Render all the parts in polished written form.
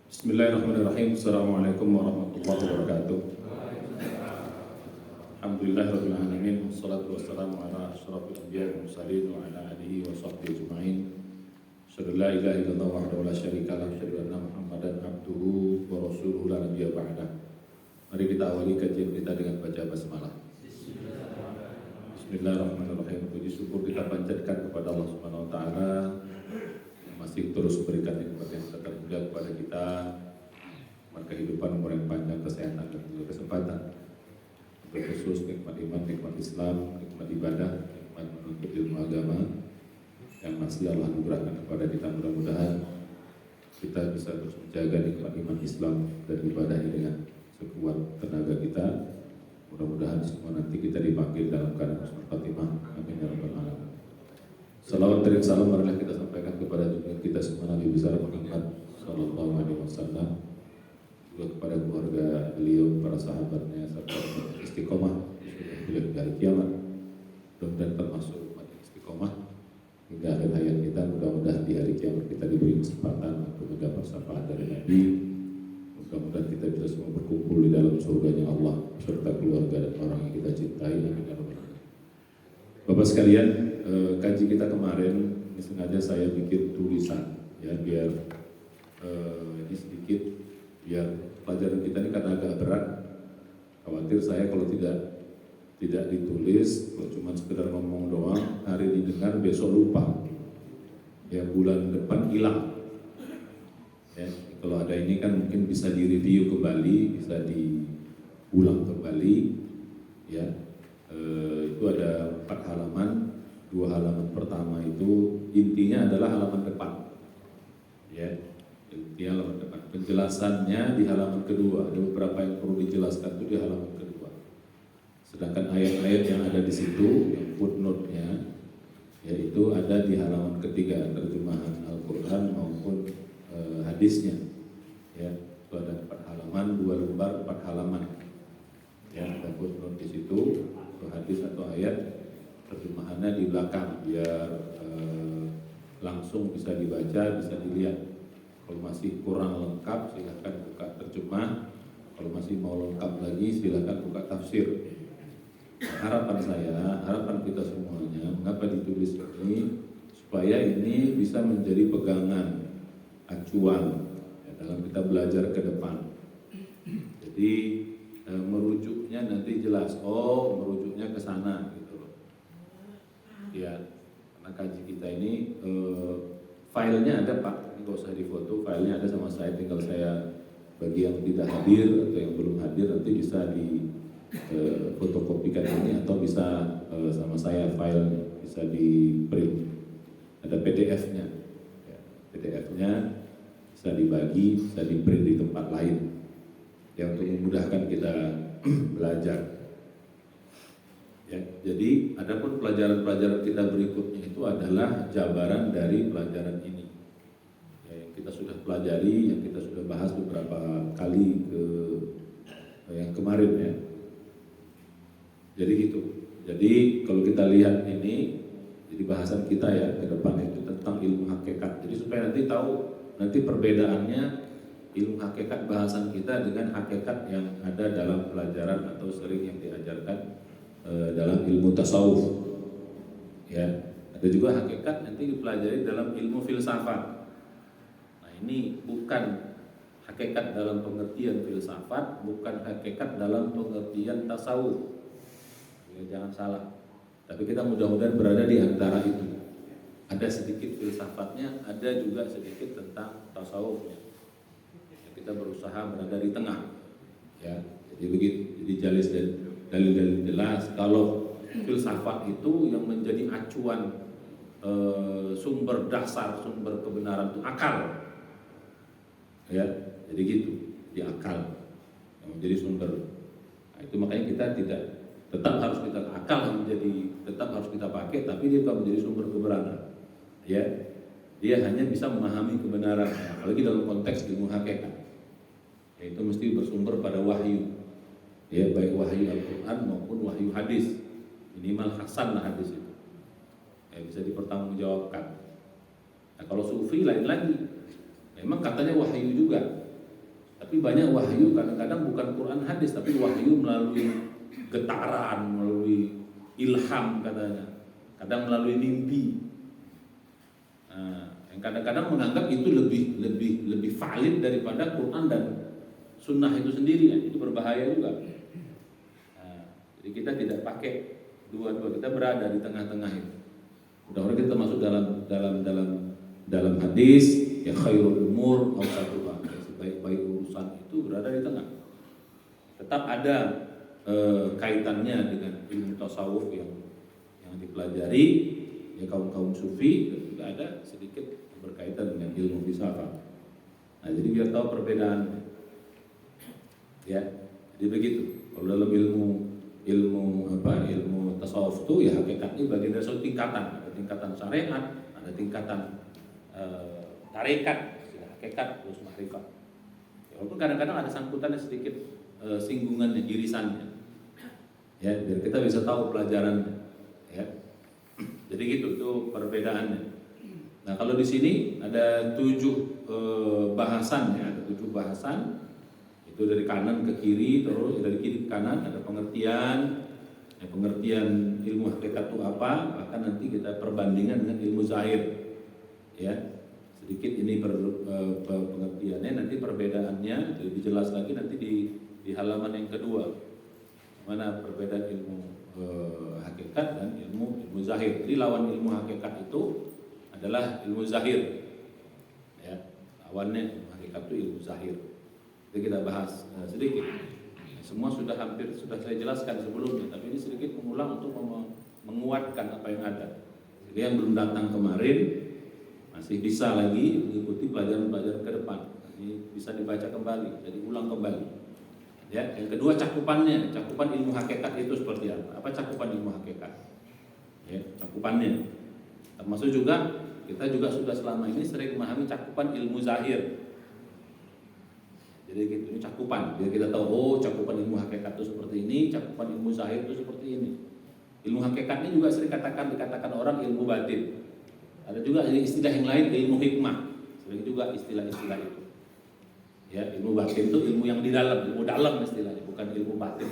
Bismillahirrahmanirrahim. Assalamualaikum warahmatullahi wabarakatuh. Alhamdulillahirabbil alamin. Wassalatu wassalamu ala asyrafil anbiya'i wal mursalin wa ala alihi wa sahbihi ajma'in. Asyhadu an la ilaha illallah wahdahu la syarika lahu, asyhadu anna Muhammadan abduhu wa rasuluhu la nabiyya ba'dah. Mari kita awali kajian kita dengan baca basmalah. Bismillahirrahmanirrahim. Puji syukur kita panjatkan kepada Allah Subhanahu wa taala yang masih terus memberikan nikmat yang tak terhingga kepada kita, kehidupan, umur yang panjang, kesehatan dan juga kesempatan. Berkhusus nikmat iman, nikmat Islam, nikmat ibadah, nikmat menuntut ilmu agama yang masih Allah anugerahkan kepada kita. Mudah-mudahan kita bisa terus menjaga nikmat iman Islam dan ibadah ini dengan sekuat tenaga kita. Mudah-mudahan semua nanti kita dipanggil dalam keadaan husnul khatimah. Amin ya rabbal alamin. Salawat dan salam marilah kita sampaikan kepada junjungan kita semua Nabi besar Muhammad sallallahu alaihi wasallam, juga kepada keluarga beliau, para sahabatnya, serta istiqomah hingga hari kiamat. Dan termasuk umat istiqomah hingga akhir hayat kita. Mudah-mudahan di hari kiamat kita diberi kesempatan untuk mendapat syafaat dari Nabi. Mudah-mudahan kita bisa semua berkumpul di dalam surganya Allah beserta keluarga dan orang yang kita cintai. Amin ya rabbal alamin. Bapak sekalian, kaji kita kemarin ini sengaja saya bikin tulisan ya, biar ini sedikit, biar pelajaran kita ini karena agak berat. Khawatir saya kalau tidak ditulis, kalau cuma sekedar ngomong doang, hari ini dengar, besok lupa. Ya, bulan depan hilang. Ya, kalau ada ini kan mungkin bisa direview kembali, bisa diulang kembali. Ya, itu ada 4 halaman. 2 halaman pertama itu intinya adalah halaman depan. Ya, intinya halaman depan. Penjelasannya di halaman kedua. Ada beberapa yang perlu dijelaskan itu di halaman kedua. Sedangkan ayat-ayat yang ada di situ, yang footnote-nya, yaitu ada di halaman ketiga, terjemahan Al-Quran maupun hadisnya. Ya, itu ada 4 halaman, 2 lembar 4 halaman. Ya, ada footnote di situ, atau hadis atau ayat, terjemahannya di belakang biar langsung bisa dibaca, bisa dilihat. Kalau masih kurang lengkap silakan buka terjemah, kalau masih mau lengkap lagi silakan buka tafsir. Harapan saya, harapan kita semuanya, mengapa ditulis ini, supaya ini bisa menjadi pegangan, acuan ya, dalam kita belajar ke depan. Jadi merujuknya nanti jelas, oh merujuknya ke sana gitu loh. Ya, karena kaji kita ini filenya ada Pak, ini nggak usah difoto, filenya ada sama saya, tinggal saya bagi yang tidak hadir atau yang belum hadir nanti bisa di fotokopikan ini atau bisa sama saya file bisa di print, ada PDF-nya ya, PDF-nya bisa dibagi, bisa di print di tempat lain yang untuk memudahkan kita belajar ya. Jadi adapun pelajaran-pelajaran kita berikutnya itu adalah jabaran dari pelajaran ini ya, yang kita sudah pelajari, yang kita sudah bahas beberapa kali yang kemarin ya. Jadi gitu. Jadi kalau kita lihat ini, jadi bahasan kita ya ke depan itu tentang ilmu hakikat. Jadi supaya nanti tahu nanti perbedaannya ilmu hakikat bahasan kita dengan hakikat yang ada dalam pelajaran atau sering yang diajarkan dalam ilmu tasawuf. Ya, ada juga hakikat nanti dipelajari dalam ilmu filsafat. Nah, ini bukan hakikat dalam pengertian filsafat, bukan hakikat dalam pengertian tasawuf. Jangan salah. Tapi kita mudah-mudahan berada di antara itu. Ada sedikit filsafatnya, ada juga sedikit tentang tasawufnya. Kita berusaha berada di tengah. Ya, jadi begitu. Jadi jelas dan dalil-dalil jelas. Kalau filsafat itu yang menjadi acuan sumber dasar, sumber kebenaran itu akal. Ya, jadi gitu. Di akal yang menjadi sumber. Nah, itu makanya kita tetap harus kita akal yang menjadi, tetap harus kita pakai, tapi dia bukan menjadi sumber kebenaran. Ya, dia hanya bisa memahami kebenaran, apalagi dalam konteks ilmu hakikat. Yaitu mesti bersumber pada wahyu. Ya, baik wahyu Al-Quran maupun wahyu hadis. Minimal hasan lah hadis itu. Ya, bisa dipertanggungjawabkan. Nah, kalau sufi lain lagi. Memang katanya wahyu juga, Tapi banyak wahyu kadang-kadang bukan Quran hadis, tapi wahyu melalui getaran, melalui ilham katanya, kadang melalui mimpi. Nah, yang kadang-kadang menganggap itu lebih valid daripada Quran dan Sunnah itu sendiri, ya. Itu berbahaya juga. Nah, jadi kita tidak pakai dua-dua, kita berada di tengah-tengah itu. Mudah-mudahan kita masuk dalam hadis ya khairul umur awsatuha, sebaik-baik urusan itu berada di tengah. Tetap ada kaitannya dengan ilmu tasawuf yang dipelajari ya kaum sufi, dan juga ada sedikit berkaitan dengan ilmu filsafat. Nah, jadi biar tahu perbedaan, ya. Jadi begitu. Kalau dalam ilmu tasawuf itu ya hakikatnya bagian dari suatu tingkatan. Ada tingkatan syariat, ada tingkatan tarekat, hakikat terus makrifat. Ya, walaupun kadang-kadang ada sangkutannya sedikit singgungannya, irisannya. Ya, biar kita bisa tahu pelajarannya, ya. Jadi gitu itu perbedaannya. Nah, kalau di sini ada 7 bahasan, ya, ada 7 bahasan. Itu dari kanan ke kiri, terus dari kiri ke kanan ada pengertian, ya, pengertian ilmu hakikat itu apa, bahkan nanti kita perbandingan dengan ilmu zahir, ya. Sedikit ini pengertiannya, nanti perbedaannya lebih jelas lagi nanti di halaman yang kedua, mana perbedaan ilmu hakikat dan ilmu zahir. Jadi lawan ilmu hakikat itu adalah ilmu zahir, ya. Lawannya ilmu hakikat itu ilmu zahir. Jadi kita bahas sedikit. Semua sudah saya jelaskan sebelumnya, tapi ini sedikit mengulang untuk menguatkan apa yang ada. Jadi yang belum datang kemarin masih bisa lagi mengikuti pelajaran-pelajaran ke depan. Ini bisa dibaca kembali, jadi ulang kembali. Ya, yang kedua cakupan ilmu hakikat itu seperti apa? Apa cakupan ilmu hakikat? Ya, cakupannya. Termasuk juga kita juga sudah selama ini sering memahami cakupan ilmu zahir. Jadi gitu, ini cakupan, biar kita tahu, oh cakupan ilmu hakikat itu seperti ini, cakupan ilmu zahir itu seperti ini. Ilmu hakikat ini juga sering dikatakan orang ilmu batin. Ada juga istilah yang lain, ilmu hikmah. Sering juga istilah-istilah itu. Ya, ilmu batin itu ilmu yang di dalam, ilmu dalam istilahnya, bukan ilmu batin,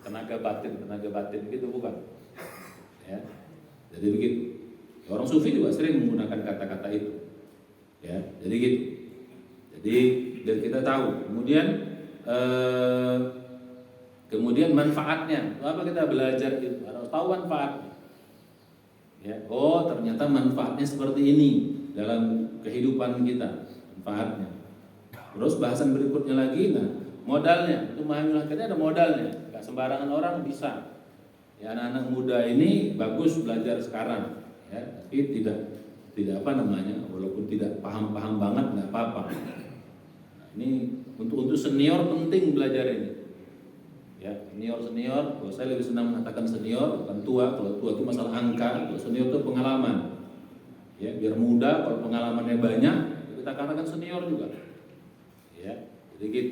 tenaga batin gitu, bukan. Ya, jadi begitu. Orang sufi juga sering menggunakan kata-kata itu. Ya, jadi gitu. Jadi biar kita tahu. Kemudian manfaatnya. Apa kita belajar itu? Harus tahu manfaatnya. Ya, oh ternyata manfaatnya seperti ini dalam kehidupan kita. Manfaatnya. Terus bahasan berikutnya lagi, nah modalnya. Itu memahami hakikatnya ada modalnya. Gak sembarangan orang bisa. Ya, anak-anak muda ini bagus belajar sekarang. Ya, tapi tidak walaupun tidak paham banget nggak apa-apa. Nah, ini untuk senior penting belajar ini. Ya, senior. Kalau saya lebih senang mengatakan senior, bukan tua. Kalau tua itu masalah angka, kalau senior itu pengalaman. Ya, biar muda, kalau pengalamannya banyak, kita katakan senior juga. Ya, jadi gitu.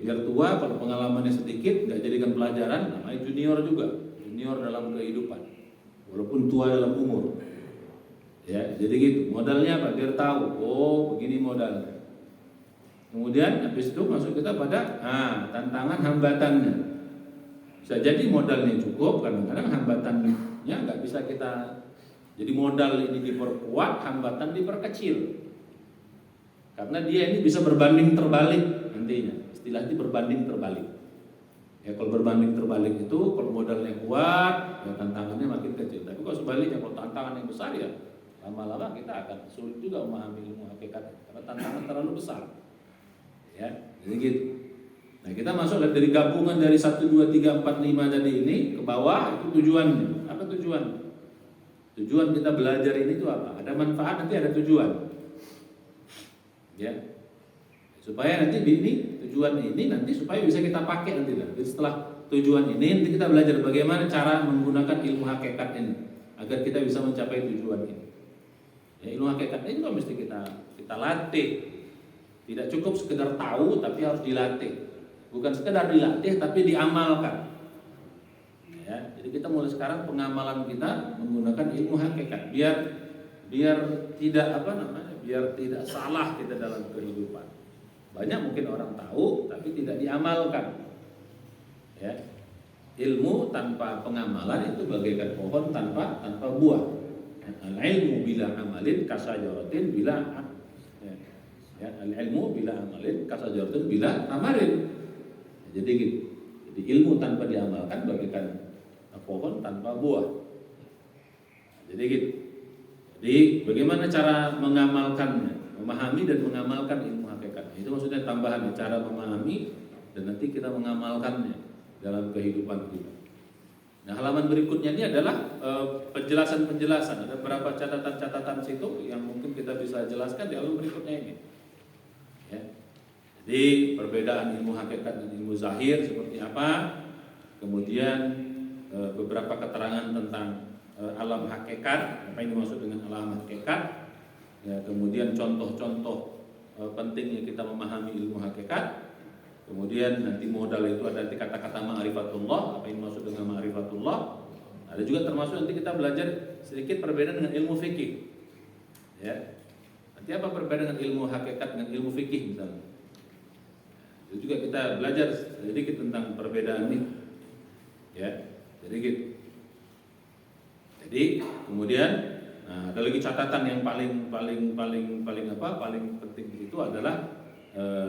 Biar tua, kalau pengalamannya sedikit, nggak jadikan pelajaran, namanya junior juga. Junior dalam kehidupan, walaupun tua dalam umur. Ya, jadi gitu. Modalnya apa? Biar tahu. Oh, begini modalnya. Kemudian habis itu masuk kita pada tantangan hambatannya. Bisa jadi modalnya cukup, kadang-kadang hambatannya nggak bisa kita. Jadi modal ini diperkuat, hambatan diperkecil. Karena dia ini bisa berbanding terbalik nantinya. Istilahnya berbanding terbalik. Ya, kalau berbanding terbalik itu kalau modalnya kuat, ya tantangannya makin kecil. Tapi kalau sebaliknya, kalau tantangan yang besar ya lama-lama kita akan sulit juga memahami ilmu hakikat karena tantangan terlalu besar. Ya, jadi gitu. Nah, kita masuk dari gabungan dari 1, 2, 3, 4, 5 tadi ini ke bawah, itu tujuannya. Apa tujuannya? Tujuan kita belajar ini itu apa? Ada manfaat, nanti ada tujuan. Ya. Supaya nanti tujuan ini nanti supaya bisa kita pakai nanti. Jadi setelah tujuan ini nanti kita belajar bagaimana cara menggunakan ilmu hakikat ini agar kita bisa mencapai tujuan ini. Ya, ilmu hakikat ini juga mesti kita latih. Tidak cukup sekedar tahu, tapi harus dilatih. Bukan sekedar dilatih, tapi diamalkan. Ya, jadi kita mulai sekarang pengamalan kita menggunakan ilmu hakikat, biar tidak biar tidak salah kita dalam kehidupan. Banyak mungkin orang tahu tapi tidak diamalkan. Ya. Ilmu tanpa pengamalan itu bagaikan pohon tanpa buah. Al-ilmu bila amalin kasajaratin bila ya, al-ilmu bila amalin kasajaratin bila tamarin. Jadi gitu. Jadi ilmu tanpa diamalkan bagaikan pohon tanpa buah. Jadi gitu. Jadi bagaimana cara mengamalkannya, memahami dan mengamalkan ilmu hakikat. Itu maksudnya tambahan cara memahami dan nanti kita mengamalkannya dalam kehidupan kita. Nah, halaman berikutnya ini adalah penjelasan-penjelasan. Ada beberapa catatan-catatan situ yang mungkin kita bisa jelaskan di halaman berikutnya ini. Ya. Jadi perbedaan ilmu hakikat dan ilmu zahir seperti apa? Kemudian beberapa keterangan tentang alam hakikat, apa yang dimaksud dengan alam hakikat? Ya, kemudian contoh-contoh pentingnya kita memahami ilmu hakikat. Kemudian nanti modal itu ada nanti kata-kata ma'rifatullah, apa yang dimaksud dengan ma'rifatullah. Ada juga termasuk nanti kita belajar sedikit perbedaan dengan ilmu fikih. Ya. Nanti apa perbedaan dengan ilmu hakikat dengan ilmu fikih misalnya? Itu juga kita belajar sedikit tentang perbedaan ini. Ya, sedikit. Jadi kemudian ada lagi catatan yang paling penting itu adalah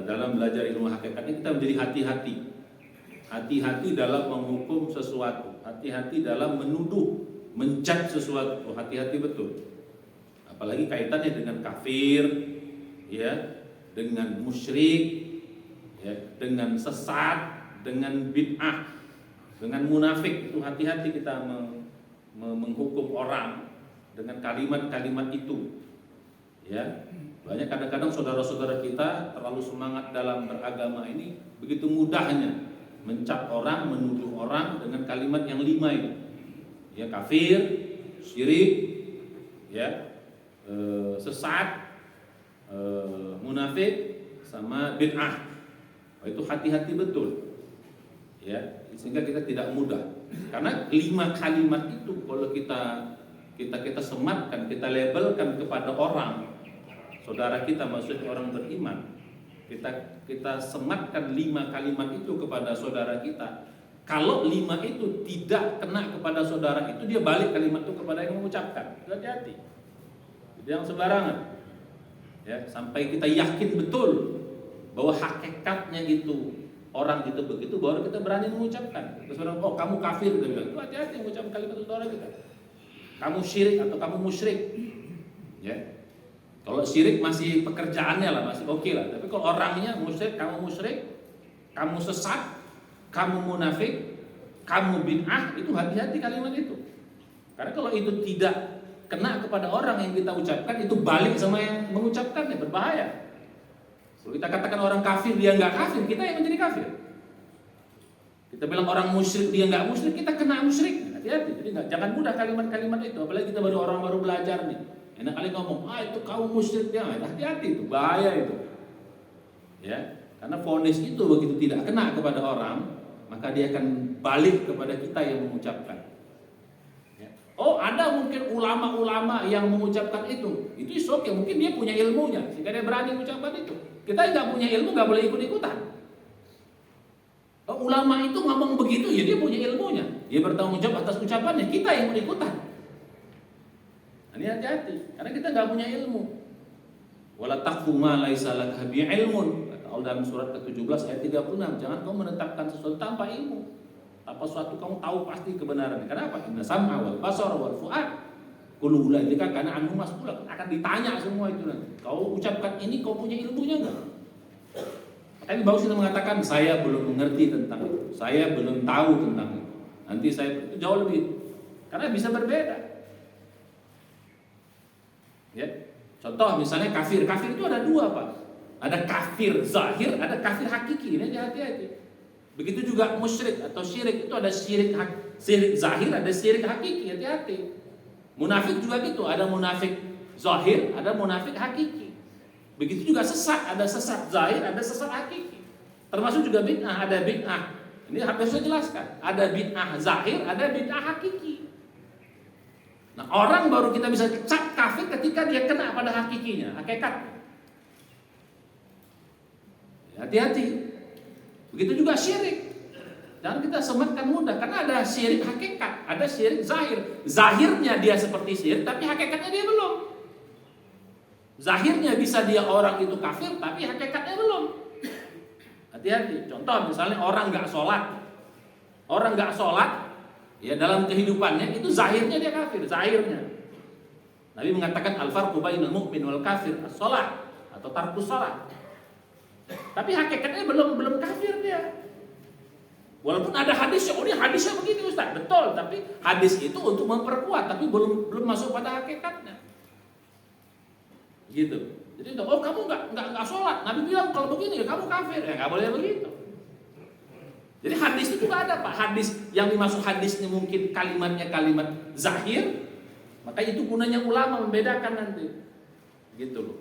dalam belajar ilmu hakikat ini kita menjadi hati-hati. Hati-hati dalam menghukum sesuatu, hati-hati dalam menuduh, mencat sesuatu, hati-hati betul. Apalagi kaitannya dengan kafir, ya, dengan musyrik, ya, dengan sesat, dengan bid'ah, dengan munafik, itu hati-hati kita menghukum orang dengan kalimat-kalimat itu. Ya, banyak kadang-kadang saudara-saudara kita terlalu semangat dalam beragama ini, begitu mudahnya mencap orang, menuduh orang dengan kalimat yang 5 itu. Ya, kafir, syirik, ya, sesat, munafik, sama bid'ah. Itu hati-hati betul. Ya, sehingga kita tidak mudah. Karena 5 kalimat itu kalau kita sematkan, kita labelkan kepada orang, saudara kita maksudnya orang beriman, kita sematkan 5 kalimat itu kepada saudara kita. Kalau 5 itu tidak kena kepada saudara itu, dia balik kalimat itu kepada yang mengucapkan. Hati-hati. Jangan sembarangan. Ya, sampai kita yakin betul bahwa hakikatnya itu orang itu begitu, baru kita berani mengucapkan. Terus orang, oh kamu kafir, kita bilang, itu hati-hati mengucapkan kalimat itu saudara kita. Kamu syirik atau kamu musyrik. Ya. Kalau syirik masih pekerjaannya lah, masih oke lah. Tapi kalau orangnya musyrik, kamu sesat, kamu munafik, kamu bid'ah, itu hati-hati kalimat itu. Karena kalau itu tidak kena kepada orang yang kita ucapkan, itu balik sama yang mengucapkannya, berbahaya. Kalau kita katakan orang kafir, dia nggak kafir, kita yang menjadi kafir. Kita bilang orang musyrik, dia nggak musyrik, kita kena musyrik. Hati-hati, jadi jangan mudah kalimat-kalimat itu. Apalagi kita orang baru belajar nih. Enak kali ngomong, itu kaum musyrik, ya. Hati-hati itu, bahaya itu. Ya, karena vonis itu begitu tidak kena kepada orang, maka dia akan balik kepada kita yang mengucapkan. Ya. Oh, ada mungkin ulama-ulama yang mengucapkan itu oke, mungkin dia punya ilmunya, sehingga dia berani mengucapkan itu. Kita nggak punya ilmu, nggak boleh ikut-ikutan. Oh, ulama itu ngomong begitu, ya dia punya ilmunya, dia bertanggung jawab atas ucapannya. Kita yang mau ikutan. Ini hati-hati, karena kita nggak punya ilmu. Wala taqfu ma laisa laka bi ilmun. Kata Allah dalam surat ke-17 ayat 36, jangan kamu menetapkan sesuatu tanpa ilmu. Tanpa suatu kamu tahu pasti kebenarannya. Kenapa? Inna sam'a wal basara wal fu'ad kullu ulaika kana anhu mas'ula. Akan ditanya semua itu nanti. Kau ucapkan ini, kau punya ilmunya enggak? Tapi bagus kita mengatakan saya belum mengerti tentang itu, saya belum tahu tentang itu. Nanti saya itu jauh lebih, karena bisa berbeda. Ya, contoh misalnya kafir itu ada 2 Pak. Ada kafir zahir, ada kafir hakiki. Ini hati-hati. Begitu juga musyrik atau syirik, itu ada syirik zahir, ada syirik hakiki. Hati-hati. Munafik juga gitu, ada munafik zahir, ada munafik hakiki. Begitu juga sesat, ada sesat zahir, ada sesat hakiki. Termasuk juga bid'ah, ada bid'ah. Ini harus saya jelaskan. Ada bid'ah zahir, ada bid'ah hakiki. Nah, orang baru kita bisa cap kafir ketika dia kena pada hakikinya, hakikat. Hati-hati. Begitu juga syirik. Jangan kita sematkan mudah, karena ada syirik hakikat, ada syirik zahir. Zahirnya dia seperti syirik, tapi hakikatnya dia belum. Zahirnya bisa dia orang itu kafir, tapi hakikatnya belum. Hati-hati. Contoh misalnya orang nggak sholat, ya dalam kehidupannya itu zahirnya dia kafir, zahirnya. Nabi mengatakan al-farqu bainal mu'min wal kafir as-shalah atau tarkus shalah. Tapi hakikatnya belum kafir dia. Walaupun ada hadisnya, dia hadisnya begini Ustaz, betul. Tapi hadis itu untuk memperkuat, tapi belum masuk pada hakikatnya. Gitu. Jadi kamu nggak sholat. Nabi bilang kalau begini kamu kafir, ya nggak boleh begitu. Jadi hadis itu juga ada Pak. Hadis yang dimaksud hadis ini mungkin kalimatnya kalimat zahir, maka itu gunanya ulama membedakan nanti. Gitu loh.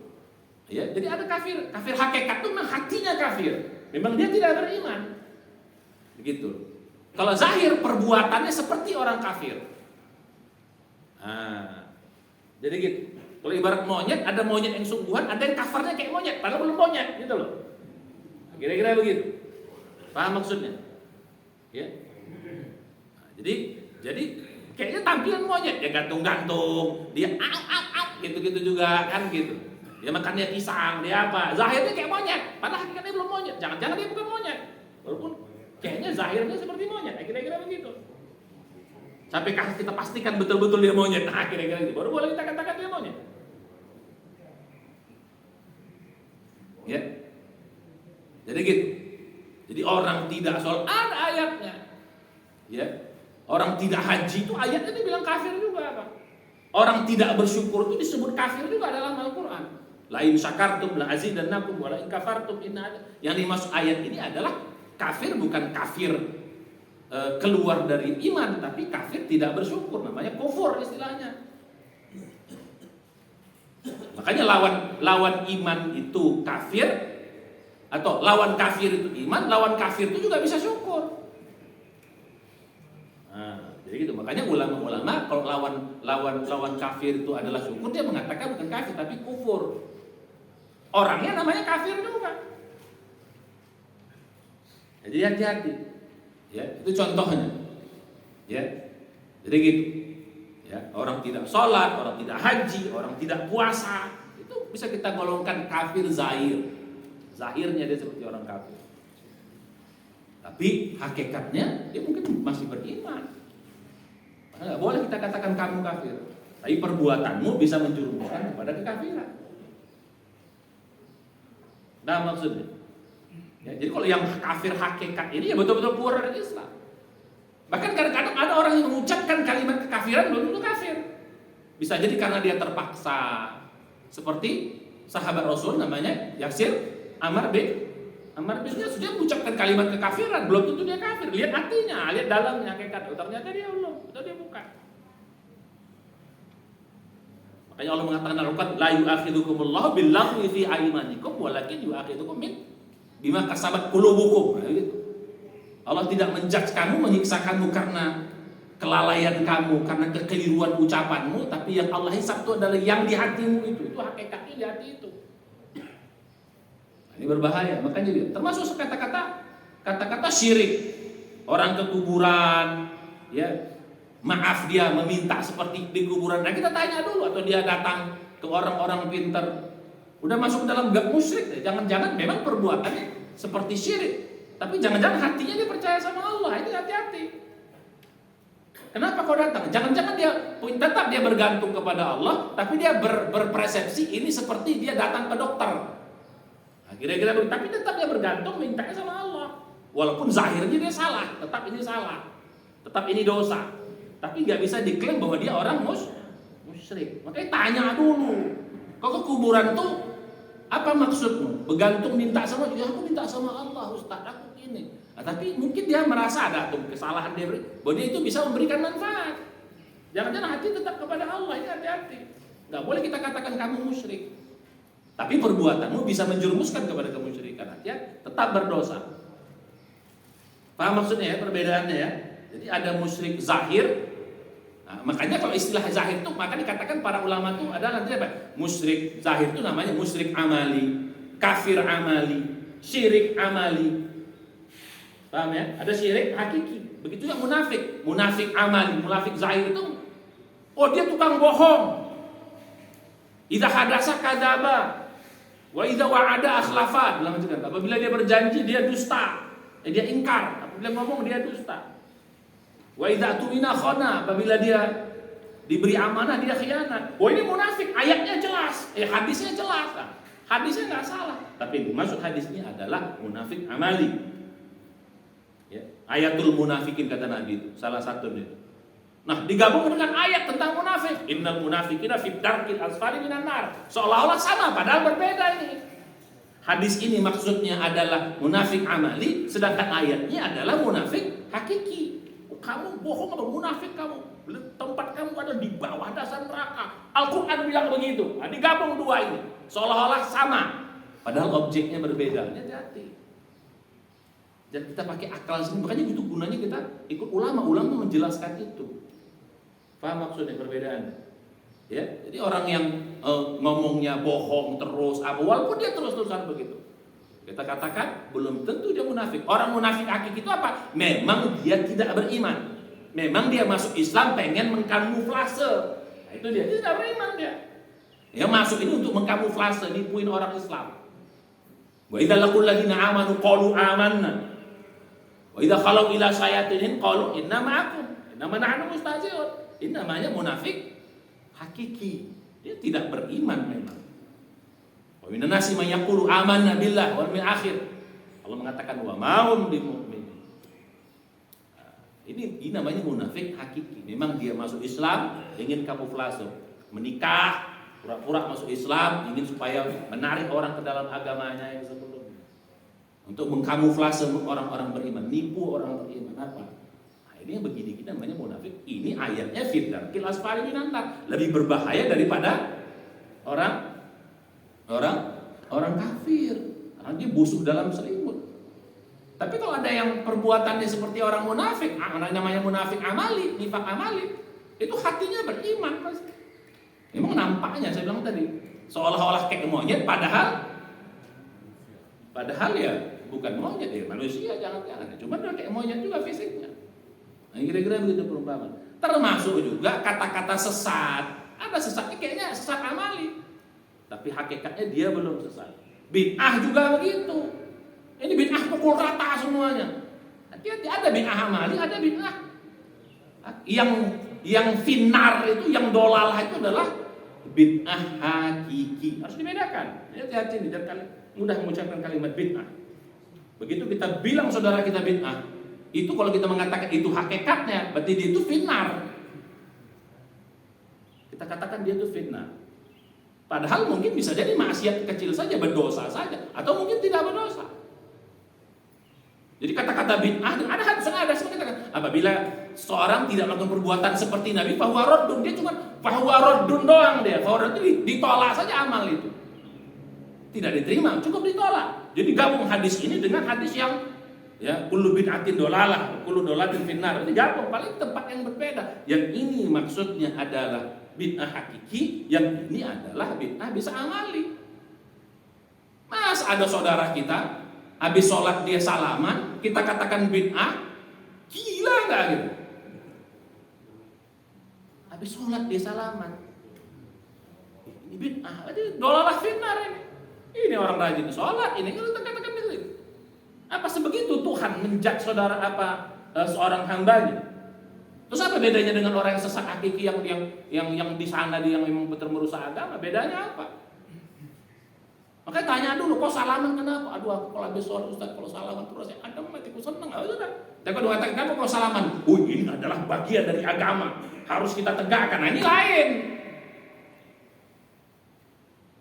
Ya, jadi ada kafir hakikat itu memang hatinya kafir. Memang dia tidak beriman. Begitu. Kalau zahir perbuatannya seperti orang kafir. Nah, jadi gitu. Kalau ibarat monyet, ada monyet yang sungguhan, ada yang kafarnya kayak monyet, padahal belum monyet, gitu loh. Kira-kira begitu. Paham maksudnya? Ya. Nah, jadi kayaknya tampilan monyet, dia gantung-gantung, dia gitu-gitu juga kan gitu. Dia makannya pisang, dia apa? Zahirnya kayak monyet, padahal hakikatnya belum monyet. Jangan-jangan dia bukan monyet. Walaupun kayaknya zahirnya seperti monyet, kira-kira begitu. Sampai kita pastikan betul-betul dia monyet, nah kira-kira gitu. Baru boleh kita katakan dia monyet. Ya, jadi gitu. Jadi orang tidak sholat ada ayatnya. Ya, orang tidak haji itu ayatnya dibilang kafir juga, Pak. Orang tidak bersyukur itu disebut kafir juga dalam Al-Quran. La in syakartum la azidannakum wa la in kafartum inna. Yang dimaksud ayat ini adalah kafir bukan kafir keluar dari iman, tapi kafir tidak bersyukur, namanya kufur istilahnya. Makanya lawan iman itu kafir, atau lawan kafir itu iman, lawan kafir itu juga bisa syukur. Nah, jadi gitu. Makanya ulama-ulama kalau lawan kafir itu adalah syukur, dia mengatakan bukan kafir tapi kufur. Orangnya namanya kafir juga. Jadi hati-hati. Ya, itu contohnya. Ya. Jadi gitu. Ya, orang tidak sholat, orang tidak haji, orang tidak puasa, itu bisa kita golongkan kafir zahir. Zahirnya dia seperti orang kafir. Tapi hakikatnya dia mungkin masih beriman. Maka nggak boleh kita katakan kamu kafir. Tapi perbuatanmu bisa menjerumuskan kepada kekafiran. Nah maksudnya. Ya, jadi kalau yang kafir hakikat ini ya betul-betul keluar dari Islam. Bahkan kadang-kadang ada orang yang mengucapkan kalimat kekafiran belum tentu kafir. Bisa jadi karena dia terpaksa. Seperti sahabat Rasul namanya Yasir Ammar bin Yasir, dia mengucapkan kalimat kekafiran, belum tentu dia kafir. Lihat hatinya, lihat dalamnya hakikat. Ternyata dia belum, atau dia bukan. Makanya Allah mengatakan dalam Al-Qur'an, la yu'akhidukumullahu billaghwi fi aymanikum walakin yu'akhidukum bima kasabat qulubukum. Nah, gitu. Allah tidak menjudge kamu, menyiksa kamu karena kelalaian kamu, karena kekeliruan ucapanmu, tapi yang Allah hisab itu adalah yang di hatimu itu hakikatnya di hati itu. Nah, ini berbahaya, makanya dia termasuk kata-kata syirik. Orang ke kuburan, ya, maaf dia meminta seperti di kuburan. Nah, kita tanya dulu atau dia datang ke orang-orang pintar. Udah masuk dalam gak musyrik, jangan-jangan memang perbuatannya seperti syirik. Tapi jangan-jangan hatinya dia percaya sama Allah, ini hati-hati. Kenapa kau datang? Jangan-jangan dia tetap dia bergantung kepada Allah, tapi dia berpersepsi ini seperti dia datang ke dokter. Nah, kira-kira begitu, tapi tetap dia bergantung mintanya sama Allah. Walaupun zahirnya dia salah, tetap ini salah, tetap ini dosa. Tapi nggak bisa diklaim bahwa dia orang musyrik. Makanya tanya dulu. Kau ke kuburan tuh apa maksudmu? Bergantung minta sama dia? Aku minta sama Allah, Ustaz, aku ini. Nah, tapi mungkin dia merasa ada kesalahan dia, bahwa dia itu bisa memberikan manfaat. Jangan-jangan hati tetap kepada Allah, ini hati-hati. Nggak boleh kita katakan kamu musyrik. Tapi perbuatanmu bisa menjerumuskan kepada kemusyrikan. Hati-hati, tetap berdosa. Paham maksudnya ya, perbedaannya ya? Jadi ada musyrik zahir. Nah, makanya kalau istilah zahir itu maka dikatakan para ulama itu adalah nanti apa? Musyrik zahir itu namanya musyrik amali, kafir amali. syirik amali. Paham ya? Ada syirik hakiki. Begitu yang munafik. Munafik amali, munafik zahir itu, oh dia tukang bohong. Idza hadasa kadzaba wa idza wa'ada akhlafa. Apabila dia berjanji dia dusta. Dia ingkar. Apabila ngomong dia dusta. Wa idza tumina khana. Apabila dia diberi amanah dia khianat. Oh ini munafik. Ayatnya jelas. Hadisnya jelas. Hadisnya nggak salah. Tapi maksud hadisnya adalah munafik amali. Ya, ayatul munafikin kata Nabi itu salah satunya. Nah, digabung dengan ayat tentang munafik. Innal munafiqina fid darkil asfali minan nar. Seolah-olah sama padahal berbeda ini. Hadis ini maksudnya adalah munafik amali, sedangkan ayatnya adalah munafik hakiki. Kamu bohong atau munafik kamu? Tempat kamu ada di bawah dasar neraka. Al-Qur'an bilang begitu. Nah, digabung dua ini. Seolah-olah sama. Padahal objeknya berbeda. Hati-hati. Dan kita pakai akal sendiri, makanya itu gunanya kita ikut ulama menjelaskan itu. Paham maksudnya perbedaan? Ya, jadi orang yang ngomongnya bohong terus, walaupun dia terus-terusan begitu, kita katakan belum tentu dia munafik. Orang munafik hakiki itu apa? Memang dia tidak beriman. Memang dia masuk Islam pengen mengkamuflase. Nah, itu dia tidak beriman dia. Yang masuk ini untuk mengkamuflase, nipuin orang Islam. Wa idza laqul ladina amanu qalu amanna. Wa idza khalu ila sayatinin qalu inna ma'akum. Inna nahnu mustahzi'un. Ini namanya munafik hakiki. Dia tidak beriman memang. Wa minan nasi may yaqulu amanna billah wal yawmil akhir. Allah mengatakan wa ma'hum bimu'minin. Ini namanya munafik hakiki. Memang dia masuk Islam ingin kamuflase, menikah, pura-pura masuk Islam ingin supaya menarik orang ke dalam agamanya yang sebelumnya. Untuk mengkamuflase orang-orang beriman, nipu orang beriman apa? Nah, ini yang begini kita namanya munafik. Ini ayatnya fitnah kilas asfali minan nar. Lebih berbahaya daripada orang kafir. Karena dia busuk dalam selimut. Tapi kalau ada yang perbuatannya seperti orang munafik, namanya munafik amali, nifak amali, itu hatinya beriman pasti. Memang nampaknya saya bilang tadi seolah-olah kayak monyet, padahal ya bukan monyet ya, manusia jangan-jangan. Cuma dia kayak monyet juga fisiknya. Nah, kira-kira begitu perumpamaan. Termasuk juga kata-kata sesat. Ada sesatnya kayaknya sesat amali, tapi hakikatnya dia belum sesat. Bid'ah juga begitu. Ini bid'ah pukul rata semuanya. Hati-hati, ada bid'ah amali, ada bid'ah yang finar itu, yang dolalah itu adalah bid'ah hakiki. Harus dibedakan. Hati-hati nih, jangan mudah mengucapkan kalimat bid'ah. Begitu kita bilang saudara kita bid'ah, itu kalau kita mengatakan itu hakikatnya, berarti dia itu finar. Kita katakan dia itu fitnah. Padahal mungkin bisa jadi maksiat kecil saja, berdosa saja, atau mungkin tidak berdosa. Jadi kata-kata bid'ah ada hadisnya, ada semua katakan apabila seorang tidak melakukan perbuatan seperti Nabi, fahuwa raddun, dia cuma fahuwa raddun doang dia. Fahuwa raddun itu ditolak saja amal itu. Tidak diterima, cukup ditolak. Jadi gabung hadis ini dengan hadis yang ya kullu bid'atin dolalah, kullu dolatin finnar. Itu gabung, paling tempat yang berbeda. Yang ini maksudnya adalah bid'ah hakiki, yang ini adalah bid'ah bisa amali. Mas ada saudara kita habis sholat dia salaman, kita katakan bid'ah, gila nggak gitu? Habis sholat dia salaman, ini bid'ah, itu dolalah finnar ini. Ini orang rajin sholat, ini kita katakan begitu. Apa sebegitu Tuhan menjudge saudara seorang hambanya? Terus apa bedanya dengan orang yang sesat hakiki yang di sana dia yang memang betul merusak agama? Bedanya apa? Makanya tanya dulu, kok salaman kenapa? Aduh, aku kalau habis sholat Ustaz, kalau salaman terus ya ada matiku seneng. Tapi kalau dikatakan kenapa kalau salaman? Ini adalah bagian dari agama, harus kita tegakkan. Nah, ini lain.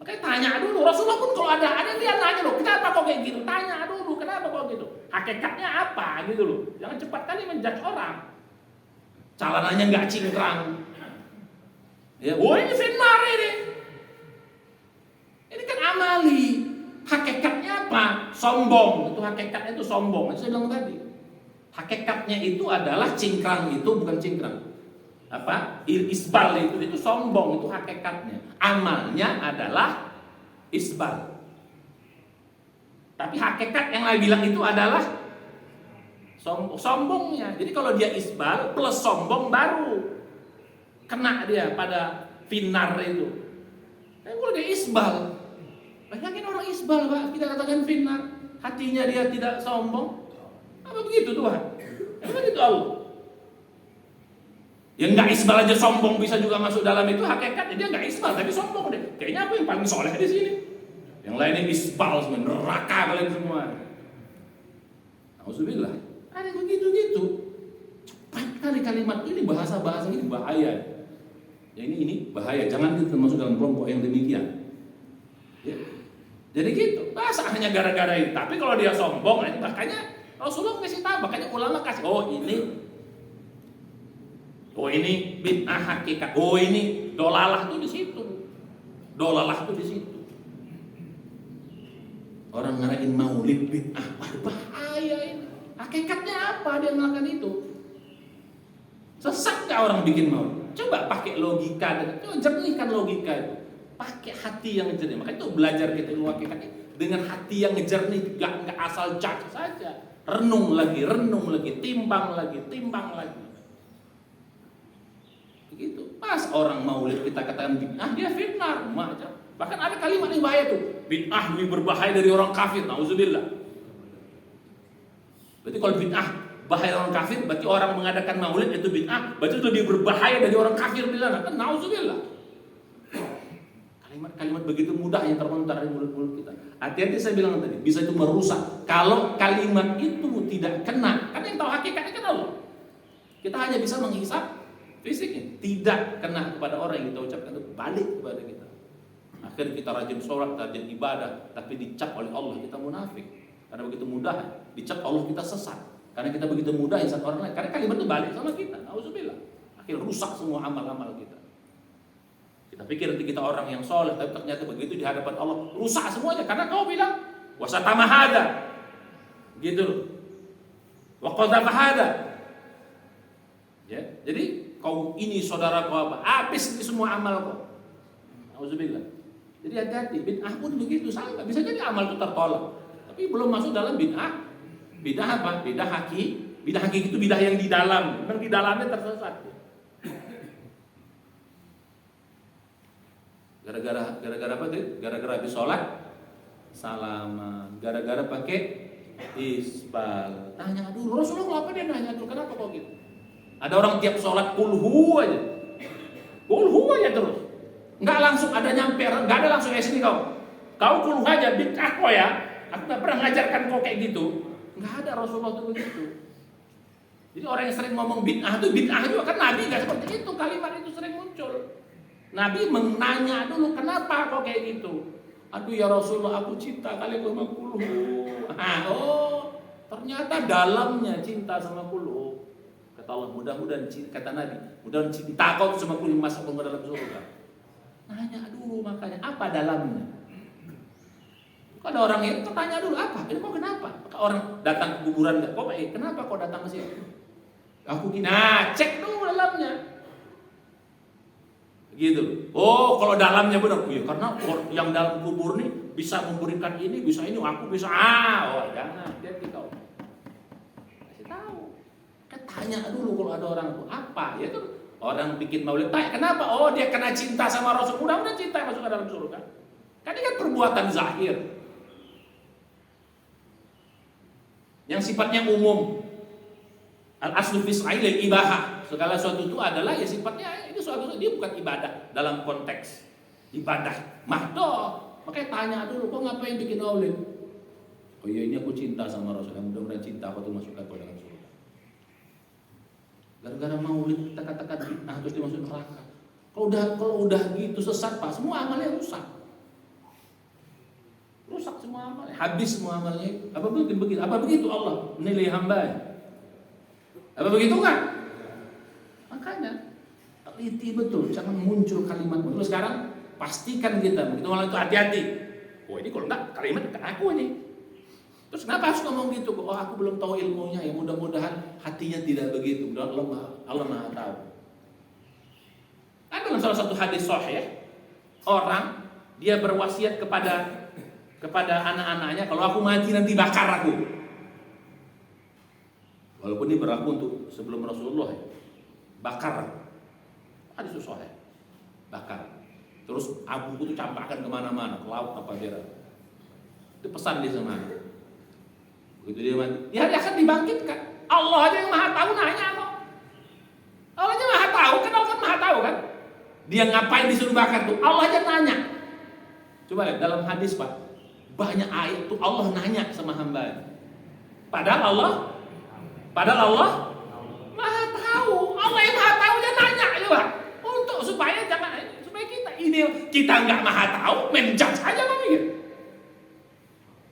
Makanya tanya dulu. Rasulullah pun kalau ada dia nanya loh, kenapa kok kayak gitu? Tanya dulu, kenapa kok gitu? Hakikatnya apa gitu loh. Jangan cepat kali menjudge orang. Celananya nggak cingkrang. Ya, ini fitnah ini. Ini kan amali. Hakikatnya apa? Sombong. Itu hakikatnya itu sombong. Saya bilang tadi. Hakikatnya itu adalah cingkrang itu bukan cingkrang. Apa? Isbal itu sombong, itu hakikatnya. Amalnya adalah isbal. Tapi hakikat yang Nabi bilang itu adalah sombongnya. Jadi kalau dia isbal plus sombong baru kena dia pada finar itu. Tapi kalau dia isbal, banyakin orang isbal Pak, kita katakan finar, hatinya dia tidak sombong. Apa begitu Tuhan? Apa begitu Allah? Yang nggak isbal aja sombong bisa juga masuk dalam itu, hakikatnya dia nggak isbal tapi sombong deh. Kayaknya aku yang paling soleh di sini. Yang lainnya isbal semua, neraka kalian semua. Alhamdulillah. Ada begitu-gitu. Cepat kali kalimat ini, bahasa-bahasa ini bahaya. Ya ini bahaya. Jangan kita masuk dalam kelompok yang demikian. Ya. Jadi gitu. Masa hanya gara-gara itu. Tapi kalau dia sombong, makanya Rasulullah kasih tahu, makanya ulama kasih. Oh ini bid'ah hakikat. Oh ini dolalah tuh di situ. Dolalah tuh di situ. Orang ngarain maulid bid'ah, bahaya ini. Hakikatnya apa dia melakukan itu? Sesat nggak orang bikin maulid? Coba pakai logika, coba jernihkan logika itu. Pakai hati yang jernih. Makanya itu belajar kita ilmu hakikatnya dengan hati yang jernih, nggak asal judge saja. Renung lagi, timbang lagi. Begitu. Pas orang maulid kita katakan bid'ah, dia fitnah, macam. Bahkan ada kalimat yang bahaya tuh, bid'ah lebih berbahaya dari orang kafir. Nauzubillah. Berarti kalau bid'ah bahaya orang kafir, berarti orang mengadakan maulid itu bid'ah, berarti itu lebih berbahaya dari orang kafir di sana. Kan nauzubillah. Kalimat begitu mudah yang terlontar dari mulut-mulut kita. Hati-hati saya bilang tadi, bisa itu merusak. Kalau kalimat itu tidak kena, kan yang tahu hakikatnya kan Allah. Kita hanya bisa menghisap fisiknya, tidak kena kepada orang yang kita ucapkan itu balik kepada kita. Akhirnya kita rajin sholat, rajin ibadah, tapi dicap oleh Allah kita munafik. Karena begitu mudah dicap Allah kita sesat. Karena kita begitu mudah insan orang lain. Karena kalimat itu balik sama kita. Nauzubillah. Akhirnya rusak semua amal-amal kita. Kita pikir nanti kita orang yang soleh, tapi ternyata begitu di hadapan Allah rusak semuanya. Karena kau bilang wasatama hada, gitu, wa qadhafa hada. Ya, jadi kau ini saudara kau apa? Habis ini semua amal kau. Auzubillah. Jadi hati-hati. Bid'ah pun begitu sama. Bisa jadi amal itu tertolak, tapi belum masuk dalam bid'ah. Bid'ah apa? Bid'ah haki. Bid'ah haki itu bid'ah yang di dalam. Memang di dalamnya tersesat. Gara-gara apa tuh? Gara-gara habis sholat salaman, gara-gara pakai isbal. Tanya dulu, Rasulullah apa dia nanya dulu? Kenapa kok gitu? Ada orang tiap sholat kulhu aja terus. Nggak langsung ada nyampe, nggak ada langsung sini kau kulhu aja, bid'ah kok ya. Aku nggak pernah ngajarkan kau kayak gitu. Nggak ada Rasulullah tuh begitu. Jadi orang yang sering ngomong bid'ah juga kan Nabi nggak seperti itu, kalimat itu sering muncul. Nabi menanya dulu, kenapa kok kayak gitu? Aduh ya Rasulullah, aku cinta kali sama kulhu. Ternyata dalamnya cinta sama kulhu. Kata Allah, mudah-mudahan, kata Nabi, mudah-mudahan cinta kau sama kulhu masuk ke dalam surga. Nanya dulu makanya, apa dalamnya? Ada orang yang tanya dulu, apa? Ini kok kenapa? Orang datang ke kuburan enggak? Kenapa kok datang ke sini? Aku gini, cek dulu dalamnya. Gitu. Oh, kalau dalamnya benar, ya karena yang dalam kubur nih bisa memberikan ini, bisa ini, aku bisa. Jangan, dia tahu. Kasih tahu. Tanya dulu kalau ada orang itu apa? Ya tuh orang bikin maulid, tanya kenapa? Oh, dia kena cinta sama Rasul. Mudah-mudahan cinta masuk ke dalam surga. Kan ini kan perbuatan zahir. Yang sifatnya umum. Al-aslu fi sa'il ibahah. Segala sesuatu itu adalah ya sifatnya itu suatu dia bukan ibadah dalam konteks ibadah mahdoh. Makanya tanya dulu, kok ngapain bikin maulid? Oh iya, ini aku cinta sama Rasul. Mudah-mudahan cinta aku tuh masuk ke dalam surga. Gara-gara maulid kita katakan bid'ah terus dimasuk neraka. Kalau udah gitu sesat Pak, semua amalnya rusak. Rusak semua amalnya, habis semua amalnya. Apa begitu? Apa begitu Allah menilai hamba? Apa begitu kan? Makanya teliti betul, jangan muncul kalimat betul. Sekarang pastikan kita begitu malah itu hati-hati. Oh ini kalau enggak kalimat bukan aku ini. Terus kenapa harus ngomong gitu? Oh aku belum tahu ilmunya. Ya mudah-mudahan hatinya tidak begitu. Allah Maha tahu. Ada dalam salah satu hadis sahih, orang dia berwasiat kepada kepada anak-anaknya, kalau aku mati nanti bakar aku. Walaupun ini berlaku untuk sebelum Rasulullah ya. Bakar. Hadis sahih. Bakar. Terus abuku itu campakkan kemana-mana, ke laut apa daerah. Itu pesan dia sama anak. Begitu dia mati, dia akan dibangkitkan. Allah aja yang maha tahu nanya kok. Allah aja maha tahu, kan Allah kan maha tahu kan. Dia ngapain disuruh bakar tuh? Allah aja nanya. Coba lihat dalam hadis Pak, banyak ayat tuh Allah nanya sama hamba. Padahal Allah maha tahu. Allah yang maha tahu dia nanya juga. Untuk supaya kita nggak maha tahu, menjudge aja kan gitu.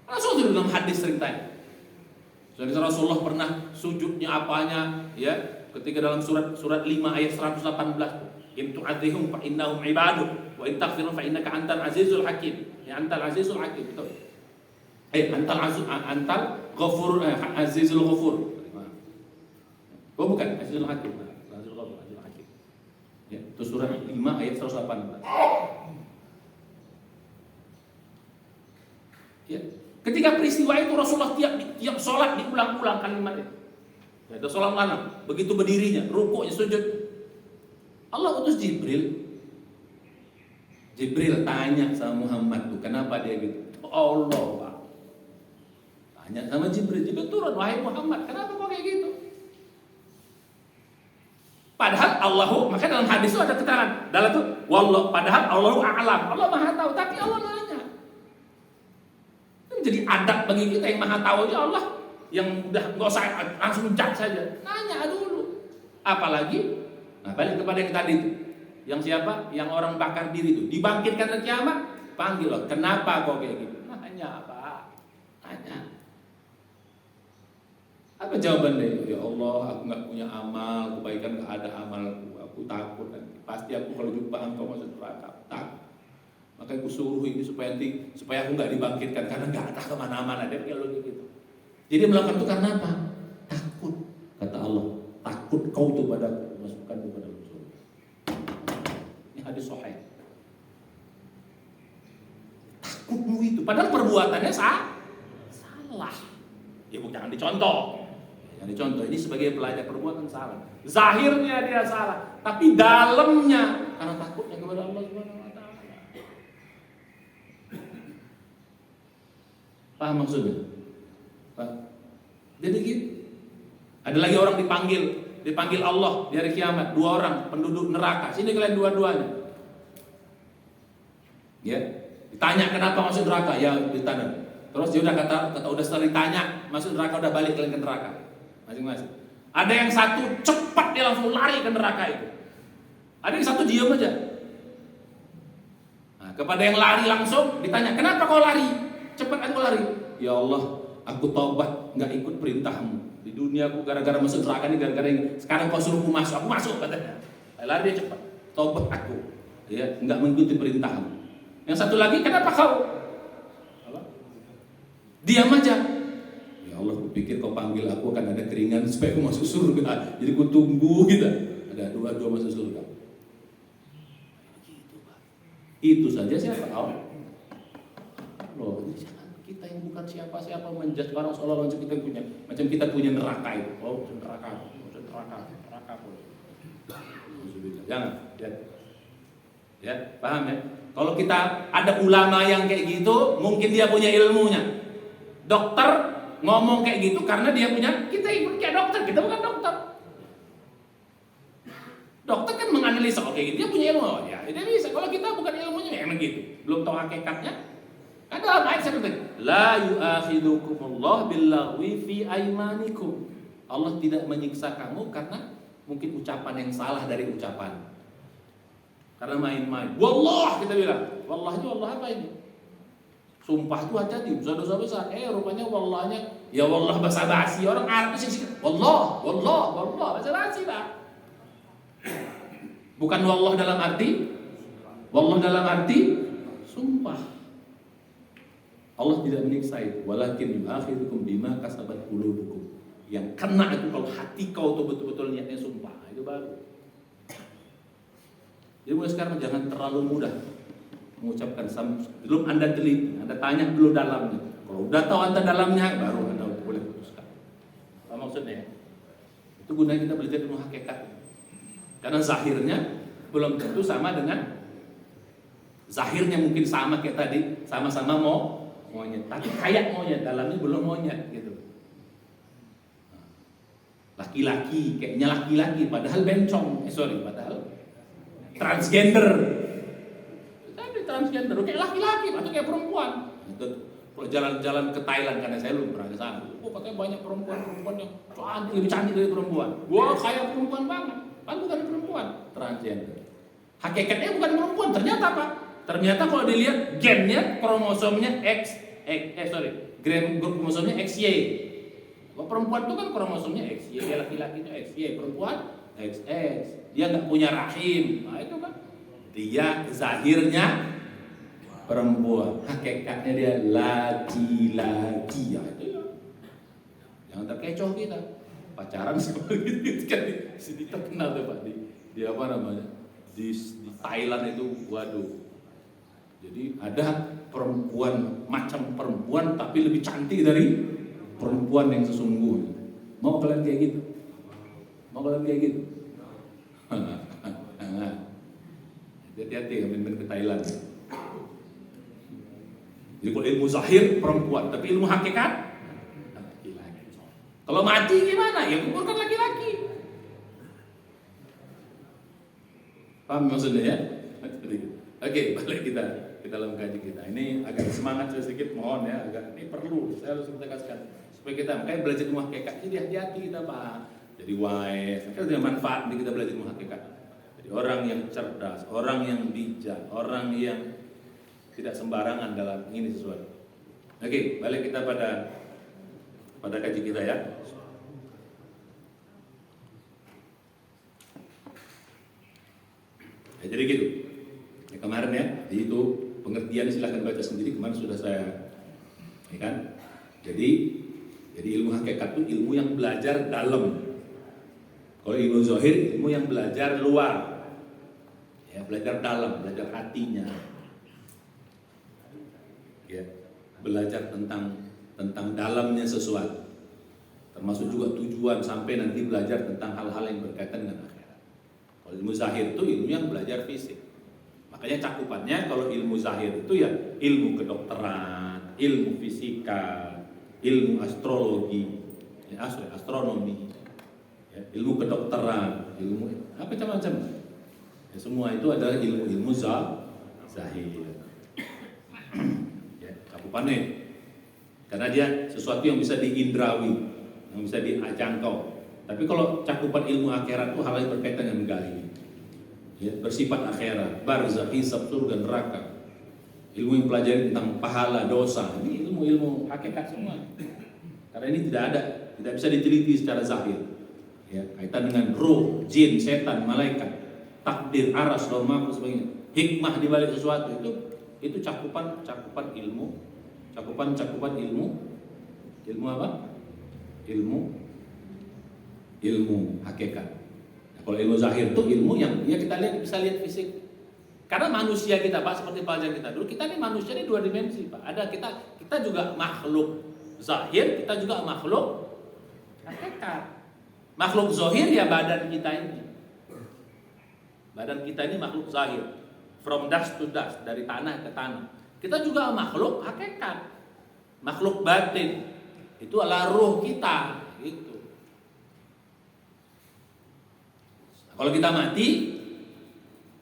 Rasul dalam hadis sering tanya. Rasulullah pernah sujudnya apanya ya, ketika dalam surat 5 ayat 118, in tu'adzihum fa innahum ibaduk wa in taghfirhum fa innaka antal azizul hakim. Ya antal azizul hakim betul. Antal ghafur azizul ghafur. Oh bukan azizul hakim. Azizul hakim. Ya, itu surat 5 ayat 118. Ya. Ketika peristiwa itu Rasulullah tiap sholat diulang-ulang kalimatnya. Ya, ada sholat malam, begitu berdirinya, rukuknya, sujud. Allah utus Jibril. Jibril tanya sama Muhammad tuh, kenapa dia gitu? Allah Pak. Tanya sama Jibril, Jibril turun, wahai Muhammad, kenapa kok kayak gitu? Padahal Allahu, maka dalam hadis itu ada keterangan, dalam itu wallah, padahal Allahu a'lam, Allah maha tahu, tapi Allah nanya. Jadi adab bagi kita yang maha tahu aja Allah, yang udah nggak usah langsung cat saja, nanya dulu. Apalagi, nah balik kepada yang tadi itu, yang siapa? Yang orang bakar diri itu, dibangkitkan ke kiamat, panggil loh, kenapa kok kayak gitu? Nanya apa? Nanya. Apa jawabannya? Ya Allah, aku nggak punya amal kebaikan, nggak ada amalku, aku takut nanti pasti aku kalau jumpa engkau masuk neraka, takut. Makanya aku suruh ini supaya aku nggak dibangkitkan karena nggak ada kemana-mana. Dia kayak gitu. Jadi melakukan itu karena apa? Takut, kata Allah. Takut kau tuh pada masukkan kepada surga. Ini hadis sahih. Takutmu itu, padahal perbuatannya salah. Ya bukan, jangan dicontoh. Jangan dicontoh. Ini sebagai pelajar perbuatan salah. Zahirnya dia salah, tapi dalamnya karena takutnya kepada Allah Subhanahu wa taala. Paham maksudnya? Pak. Jadi gitu. Ada lagi orang dipanggil Allah di hari kiamat, 2 orang penduduk neraka. Sini kalian dua-duanya. Ya, ditanya kenapa masuk neraka? Ya ditanya. Terus dia udah kata udah setelah ditanya masuk neraka, udah balik kalian ke neraka masing-masing. Ada yang satu cepat dia langsung lari ke neraka itu. Ada yang satu diam aja. Nah, kepada yang lari langsung ditanya, kenapa kau lari? Cepat aku lari. Ya Allah, aku taubat nggak ikut perintahmu. Di dunia aku gara-gara masuk neraka ini, gara-gara ini. Sekarang kau suruh aku masuk katanya. Lari dia cepat. Taubat aku. Ya, nggak mengikuti perintahmu. Yang satu lagi, kenapa kau? Diam aja. Ya Allah, aku pikir kau panggil aku akan ada keringan supaya aku masuk surga. Jadi aku tunggu gitu. Ada dua masuk surga. Itu saja siapa kau? Loh, kita yang bukan siapa-siapa menjudge orang seolah-olah macam kita punya neraka itu. Oh, neraka pun. Jangan, ya, paham ya? Kalau kita ada ulama yang kayak gitu, mungkin dia punya ilmunya. Dokter ngomong kayak gitu karena dia punya, kita ikut kayak dokter, kita bukan dokter. Dokter kan menganalisa, oke, dia punya ilmu, oh, ya, dia bisa. Kalau kita bukan ilmunya, memang gitu, belum tahu hakikatnya. Ada ayat seperti la yu'akhidukumullah billaghwi fi aymanikum. Allah tidak menyiksa kamu karena mungkin ucapan yang salah dari ucapan. Karena main-main. Wallah kita bilang. Wallahnya wallah apa ini? Sumpah itu hati-hati, dosa-dosa besar. Rupanya wallahnya ya wallah basa-basi. Orang Arab sih wallah basa-basi lah. Bukan wallah dalam arti sumpah. Allah tidak menyiksa itu, walakin yu'akhidukum bima kasabat qulubukum. Yang kena itu kalau hati kau tuh betul-betul niatnya sumpah, itu baru. Jadi mulai sekarang jangan terlalu mudah mengucapkan belum Anda teliti, Anda tanya dulu dalamnya. Kalau udah tahu Anda dalamnya, baru Anda boleh putuskan. Apa maksudnya? Itu gunanya kita belajar ilmu hakikat. Karena zahirnya belum tentu sama dengan zahirnya, mungkin sama kayak tadi, sama-sama monyet, tapi kayak monyet, dalamnya belum monyet gitu. Laki-laki, kayaknya laki-laki, padahal bencong, padahal transgender. Tapi transgender, kayak laki-laki atau kayak perempuan. Kalau jalan-jalan ke Thailand, karena saya belum pernah ke sana, katanya banyak perempuan yang cantik, lebih cantik dari perempuan. Wah, kayak perempuan banget, kan bukan perempuan, transgender. Hakikatnya bukan perempuan, ternyata apa? Ternyata kalau dilihat gennya, kromosomnya kromosomnya XY. Kalau perempuan itu kan kromosomnya XY, dia laki-laki itu XY, perempuan XX. Dia nggak punya rahim, nah itu kan. Dia zahirnya perempuan, hakikatnya dia laki-laki. Ya itu ya. Jangan terkecoh kita. Pacaran sama gitu kan. Sini terkenal tuh Pak di apa namanya? Di Thailand itu, waduh. Jadi ada perempuan macam perempuan tapi lebih cantik dari perempuan yang sesungguhnya. Mau kalian kayak gitu? Mau kalian kayak gitu? Hati-hati main-main ke Thailand. Jadi kalau ilmu zahir perempuan, tapi ilmu hakikat laki-laki. Kalau mati gimana? Ya kuburkan laki-laki. Paham maksudnya ya? Oke, balik kita ke dalam kaji kita. Ini agak semangat sedikit, mohon ya, agak ini perlu saya harus tegaskan supaya kita makanya belajar ilmu hakikat ini hati-hati kita Pak. Jadi wise, kan ada manfaat nih kita belajar ilmu hakikat. Jadi orang yang cerdas, orang yang bijak, orang yang tidak sembarangan dalam ini sesuatu. Oke, balik kita pada kaji kita ya. Ya jadi gitu. Ya, kemarin ya, jadi itu pengertian silahkan baca sendiri, kemarin sudah saya, ya kan? Jadi ilmu hakikat itu ilmu yang belajar dalam. Kalau ilmu zahir ilmu yang belajar luar, ya belajar dalam, belajar hatinya, ya belajar tentang dalamnya sesuatu, termasuk juga tujuan sampai nanti belajar tentang hal-hal yang berkaitan dengan akhirat. Kalau ilmu zahir itu ilmu yang belajar fisik. Makanya cakupannya kalau ilmu zahir itu ya ilmu kedokteran, ilmu fisika, ilmu astrologi, ya, astronomi, ya, ilmu kedokteran, ilmu apa macam-macam. Ya, semua itu adalah ilmu-ilmu zahir. Ya, cakupannya. Karena dia sesuatu yang bisa diindrawi, yang bisa dijangkau. Tapi kalau cakupan ilmu akhirat itu hal yang berkaitan dengan gaib. Ya, bersifat akhirat, barzakh, hisab, surga, neraka. Ilmu yang pelajari tentang pahala, dosa, ini ilmu-ilmu hakikat semua. Karena ini tidak bisa diteliti secara zahir. Ya, kaitan dengan roh, jin, setan, malaikat, takdir, aras, laul mahfuz, sebagainya. Hikmah di balik sesuatu itu cakupan ilmu, cakupan ilmu apa? Ilmu hakikat. Kalau ilmu zahir itu ilmu yang ya kita bisa lihat fisik. Karena manusia kita Pak, seperti pelajaran kita dulu, kita ini manusia ini dua dimensi Pak. Ada kita juga makhluk zahir, kita juga makhluk hakikat. Makhluk zahir ya badan kita ini. Badan kita ini makhluk zahir. From dust to dust, dari tanah ke tanah. Kita juga makhluk hakikat. Makhluk batin. Itu adalah ruh kita, gitu. Kalau kita mati,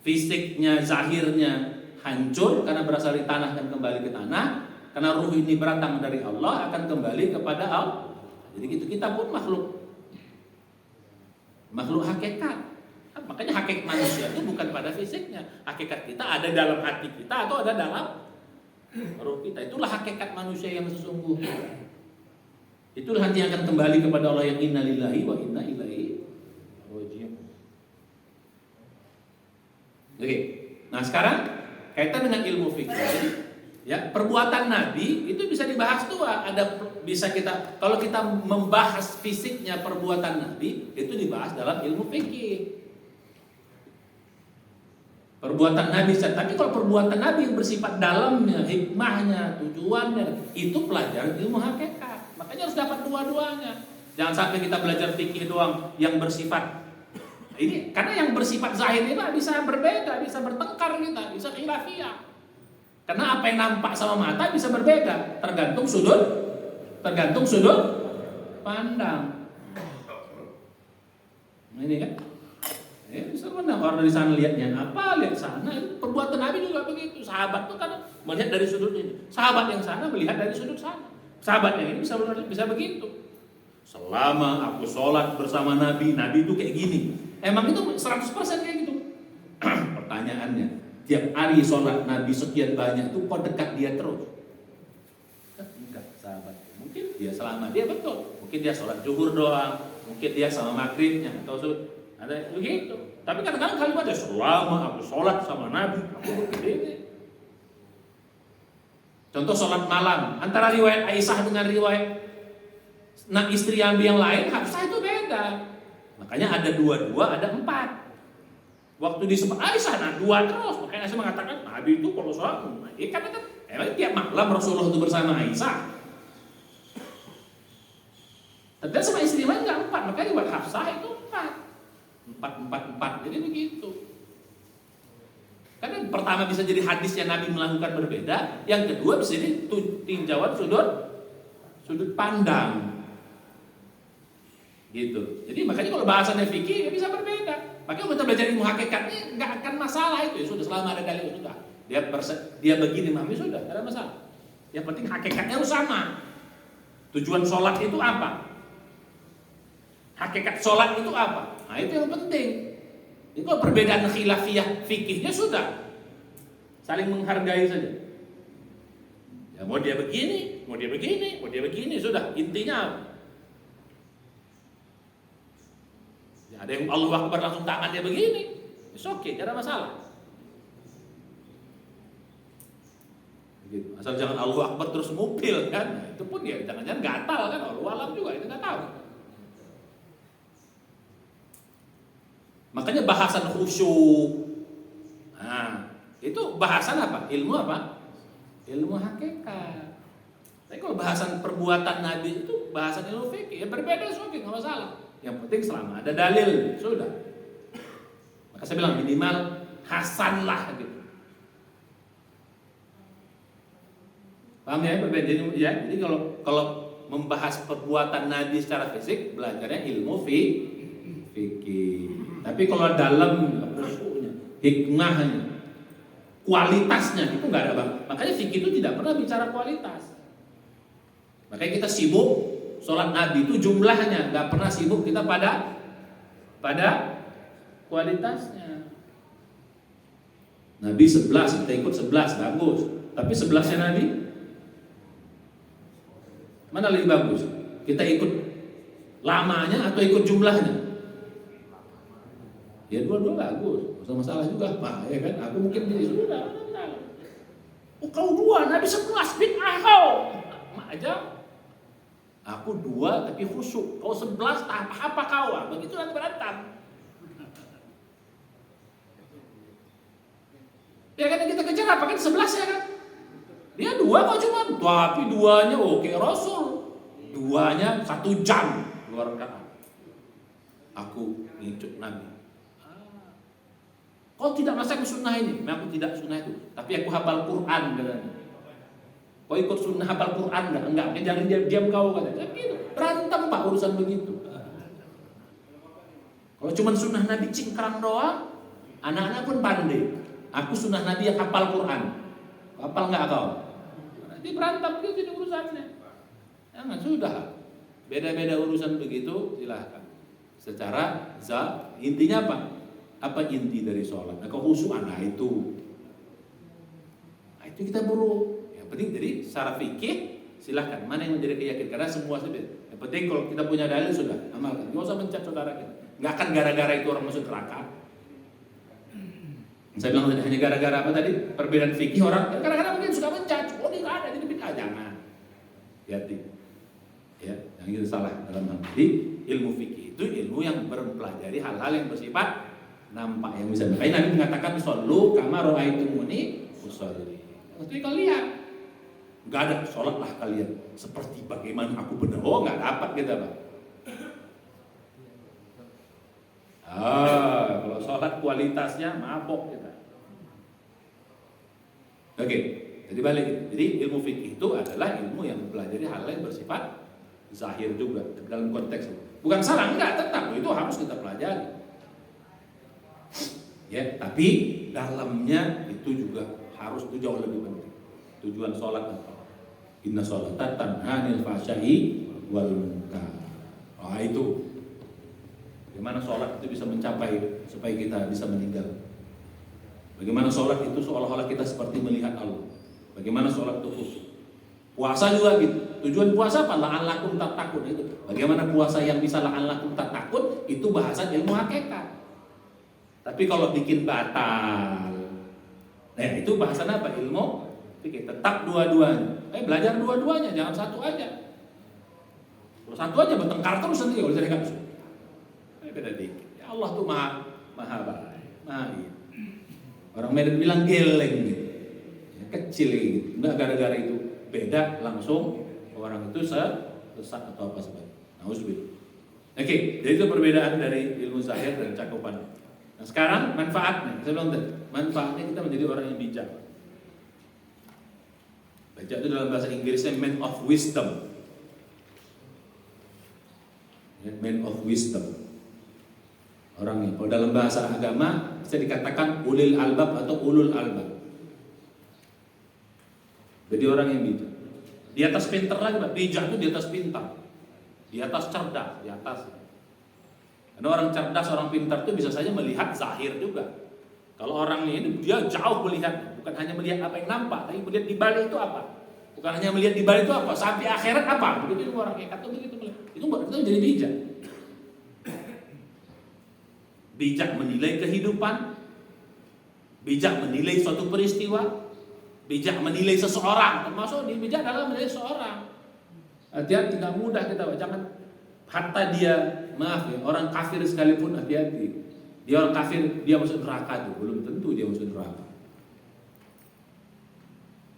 fisiknya, zahirnya hancur karena berasal dari tanah dan kembali ke tanah. Karena ruh ini beratang dari Allah akan kembali kepada Allah. Jadi kita pun makhluk hakikat. Makanya hakikat manusia itu bukan pada fisiknya. Hakikat kita ada dalam hati kita atau ada dalam ruh kita. Itulah hakikat manusia yang sesungguhnya. Itulah nanti akan kembali kepada Allah yang inna lillahi wa inna ilaihi raji'un. Oke, nah sekarang kaitan dengan ilmu fikih, ya perbuatan Nabi itu bisa dibahas tuh. Kalau kita membahas fisiknya perbuatan Nabi itu dibahas dalam ilmu fikih. Perbuatan Nabi, tapi kalau perbuatan Nabi yang bersifat dalamnya, hikmahnya, tujuannya, itu pelajaran ilmu hakikat. Makanya harus dapat dua-duanya. Jangan sampai kita belajar fikih doang yang bersifat ini, karena yang bersifat zahir itu bisa berbeda, bisa bertengkar kita, bisa khilafiyah. Karena apa yang nampak sama mata bisa berbeda, tergantung sudut pandang. Ini kan? Bisa mana orang dari sana lihatnya apa, lihat sana. Perbuatan Nabi juga begitu. Sahabat tuh kan melihat dari sudut ini. Sahabat yang sana melihat dari sudut sana. Sahabat yang ini bisa begitu. Selama aku sholat bersama Nabi itu kayak gini. Emang itu 100% kayak gitu. Pertanyaannya, tiap hari sholat Nabi sekian banyak itu kok dekat dia terus? Enggak, sahabat. Mungkin dia selama dia betul. Mungkin dia sholat zuhur doang. Mungkin dia sama maghribnya atau ada begitu. Tapi kadang-kadang kalimatnya selama aku sholat sama Nabi, aku begini. Contoh sholat malam, antara riwayat Aisyah dengan riwayat istri Nabi yang lain, Hafsah itu beda. Makanya ada 22, ada 4. Waktu disebut Aisyah, 2 terus. Makanya Aisyah mengatakan Nabi itu kalau sholat, karena kan emang tiap malam Rasulullah itu bersama Aisyah. Tapi sama istri lain nggak 4, makanya riwayat Hafsah itu 4. 4. Jadi begitu. Karena pertama bisa jadi hadis yang Nabi melakukan berbeda, yang kedua bisa jadi tinjauan sudut pandang. Gitu. Jadi makanya kalau bahasannya fikih ya bisa berbeda. Makanya kita belajar ilmu hakikatnya nggak akan masalah itu. Ya sudah, selama ada dalil sudah. Dia begini mami sudah, tidak ada masalah. Yang penting hakikatnya harus sama. Tujuan sholat itu apa? Hakikat sholat itu apa? Nah itu yang penting. Ini kalau perbedaan khilafiyah fikihnya sudah saling menghargai saja. Ya mau dia begini, sudah intinya apa? Ya, ada yang Allahu Akbar langsung tangannya begini, it's okay, tidak ada masalah. Begitu. Asal jangan Allahu Akbar terus mupil kan, nah, itu pun ya jangan-jangan gatal kan, Allahu alam juga itu nggak tahu. Makanya bahasan khusyuk, nah itu bahasan apa? Ilmu apa? Ilmu hakikat. Tapi kalau bahasan perbuatan Nabi itu bahasan ilmu fikih, ya berbeda soalnya nggak masalah. Yang penting selama ada dalil sudah. Maka saya bilang minimal hasan lah gitu. Paham ya perbedaan? Jadi kalau membahas perbuatan Nabi secara fisik belajarnya ilmu fikih. Tapi kalau dalam khusyuknya, hikmahnya, kualitasnya itu nggak ada bang. Makanya fikih itu tidak pernah bicara kualitas. Makanya kita sibuk sholat Nabi itu jumlahnya, nggak pernah sibuk kita pada kualitasnya. Nabi 11, kita ikut 11, bagus. Tapi 11-nya Nabi mana lebih bagus? Kita ikut lamanya atau ikut jumlahnya? Ya dua-dua bagus, nggak masalah juga, Pak. Ya kan? Aku mungkin jadi sudah. Oh kau 2, Nabi 11 bid'ah kau. Mak aja. Aku 2 tapi khusyuk. Kau 11 apa kau? Begitu nanti berantem. Ya kan kita kejar apa kan 11 ya kan? Dia 2 kok cuma, tapi 2-nya oke Rasul. 2-nya 1 jam luar rakaat. Aku ngikut Nabi. Kau tidak merasa aku sunnah ini? Aku tidak sunnah itu, tapi aku hafal Quran katanya. Kau ikut sunnah hafal Quran enggak? Jangan diam kau katanya. Gitu. Berantem Pak urusan begitu. Kalau cuma sunnah Nabi cingkrang doang, anak-anak pun pandai. Aku sunnah Nabi yang hafal Quran. Hafal enggak kau? Nanti berantem gitu jadi urusannya. Jangan sudah. Beda-beda urusan begitu silahkan. Secara intinya apa? Apa inti dari sholat? Nah, kehusuan, itu kita perlu. Yang penting jadi secara fikih silahkan. Mana yang menjadi keyakinan? Karena semua sudah. Yang penting kalau kita punya dalil sudah amalkan. Nggak usah mencat saudara kita. Nggak akan gara-gara itu orang masuk neraka. Saya bilang tadi hanya gara-gara apa tadi? Perbedaan fikih orang. Kadang-kadang mungkin suka mencat. Oh ini nggak ada, ini bid'ah. Jangan. Hati. Ya, yang itu salah dalam hal ini. Ilmu fikih itu ilmu yang mempelajari hal-hal yang bersifat nampak yang bisa. Makanya Nabi mengatakan shollu kama ra'aitumuni usolli. Tapi kau lihat, nggak ada sholatlah kalian seperti bagaimana aku benar. Oh, nggak dapat kita, Pak. Kalau sholat kualitasnya mabok kita. Oke, jadi balik. Jadi ilmu fikih itu adalah ilmu yang mempelajari hal yang bersifat zahir juga dalam konteks. Bukan salah, enggak, tetap itu harus kita pelajari. Ya, tapi dalamnya itu juga harus itu jauh lebih penting. Tujuan sholat apa? Inna sholata tanha 'anil fahsya'i wal munkar. Itu bagaimana sholat itu bisa mencapai supaya kita bisa meninggal. Bagaimana sholat itu seolah-olah kita seperti melihat Allah. Bagaimana sholat itu khusyuk. Puasa juga gitu. Tujuan puasa apa? La'allakum tattaqun itu. Bagaimana puasa yang bisa la'allakum tattaqun itu bahasan ilmu hakikat. Tapi kalau bikin batal, nah itu bahasan apa? Ilmu fikih. Tetap dua-duanya. Belajar dua-duanya, jangan satu aja. Kalau satu aja bertengkar terus nanti kalau jadi kamu. Beda dikit. Ya Allah tuh maha baik, maha iya. Orang Medan bilang geleng gitu, ya, kecil gitu. Enggak gara-gara itu beda langsung orang itu sesat atau apa sebagainya. Nauzubillah. Oke, jadi itu perbedaan dari ilmu zahir dan cakupan. Nah sekarang manfaatnya, saya bilang tadi, manfaatnya kita menjadi orang yang bijak. Bijak itu dalam bahasa Inggrisnya man of wisdom. Man of wisdom. Orangnya. Kalau dalam bahasa agama bisa dikatakan ulil albab atau ulul albab. Jadi orang yang bijak. Di atas pintar lagi, Pak. Bijak itu di atas pintar. Di atas cerdas, di atas. Karena orang cerdas, orang pintar itu bisa saja melihat zahir juga. Kalau orang ini dia jauh melihat, bukan hanya melihat apa yang nampak, tapi melihat di balik itu apa. Bukan hanya melihat di balik itu apa, sampai akhirat apa. Begitu orang hakikat itu begitu melihat. Itu buat kita menjadi bijak. Bijak menilai kehidupan, bijak menilai suatu peristiwa, bijak menilai seseorang, termasuk bijak dalam menilai seseorang. Hati-hati, tidak mudah kita, jangan hatta dia, maaf ya, orang kafir sekalipun hati-hati. Dia orang kafir, dia masuk neraka tuh, belum tentu dia masuk neraka.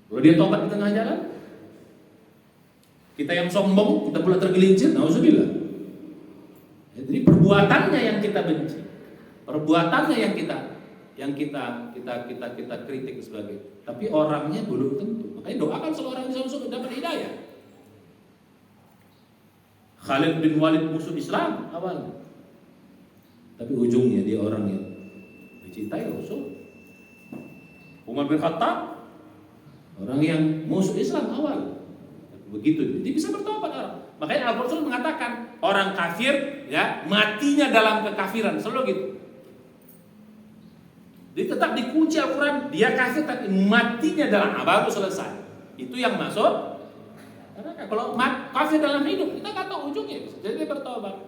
Kalau dia tobat di tengah jalan, kita yang sombong, kita pula tergelincir, nauzubillah. Jadi perbuatannya yang kita benci, perbuatannya yang kita kritik sebagai, tapi orangnya belum tentu. Makanya doakan seorang bisa masuk dapat hidayah. Khalid bin Walid musuh Islam awalnya, tapi ujungnya dia orang yang dicintai Rasul. Umar bin Khattab orang yang musuh Islam awal, begitu jadi bisa bertobat orang. Makanya Al-Qur'an mengatakan orang kafir ya matinya dalam kekafiran, selalu gitu. Dia tetap dikunci Al-Quran, dia kafir tapi matinya dalam baru selesai. Itu yang masuk. Karena kalau kafir dalam hidup kita nggak tahu ujungnya, jadi dia bertobat.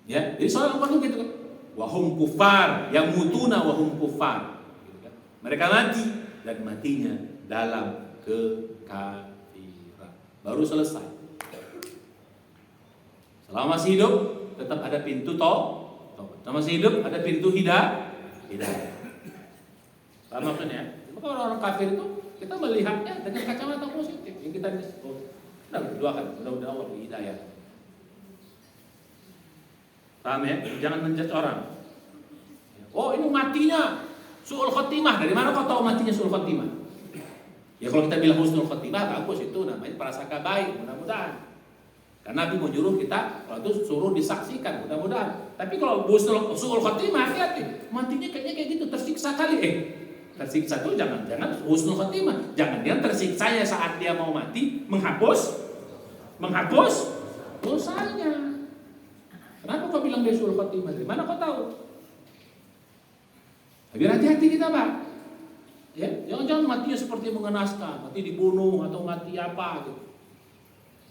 Ya, jadi soal Al-Quran gitu kan. Wahum kufar, yang mutuna wahum kufar. Gitu kan. Mereka mati dan matinya dalam kekafiran. Baru selesai. Selama masih hidup tetap ada pintu Selama masih hidup ada pintu hidayah. Paham maksudnya? Maka orang-orang kafir itu kita melihatnya dengan kacamata positif. Yang kita berdoakan, mudah-mudahan Allah beri hidayah. Paham ya? Jangan menjudge orang. Oh ini matinya su'ul khotimah. Dari mana kau tahu matinya su'ul khotimah? Ya kalau kita bilang husnul khotimah bagus, itu namanya prasangka baik, mudah-mudahan. Karena Nabi mau nyuruh kita, kalau itu suruh disaksikan, mudah-mudahan. Tapi kalau su'ul khotimah, hati-hati. Matinya kayaknya kayak gitu, tersiksa kali. Tersiksa itu jangan husnul khotimah. Jangan dia tersiksanya saat dia mau mati, menghapus dosanya. Kenapa kau bilang dia su'ul khotimah? Dari mana kau tahu? Biar hati-hati kita, Pak. Ya, jangan matinya seperti mengenaskan, mati dibunuh atau mati apa gitu.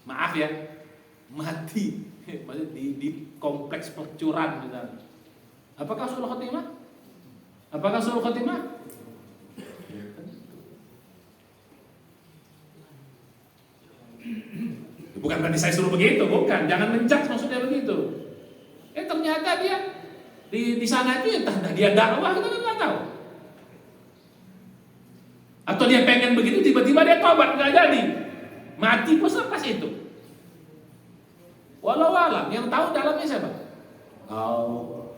Maaf ya, mati di kompleks pelecuran misalnya. Apakah su'ul khotimah? Apakah su'ul khotimah? Bukan berarti saya suruh begitu, bukan. Jangan menjudge maksudnya begitu. ternyata dia di sana itu entah dia dakwah kita nggak tahu. Atau dia pengen begitu tiba-tiba dia tobat nggak jadi, mati pas itu. Walau alam yang tahu dalamnya siapa? Oh,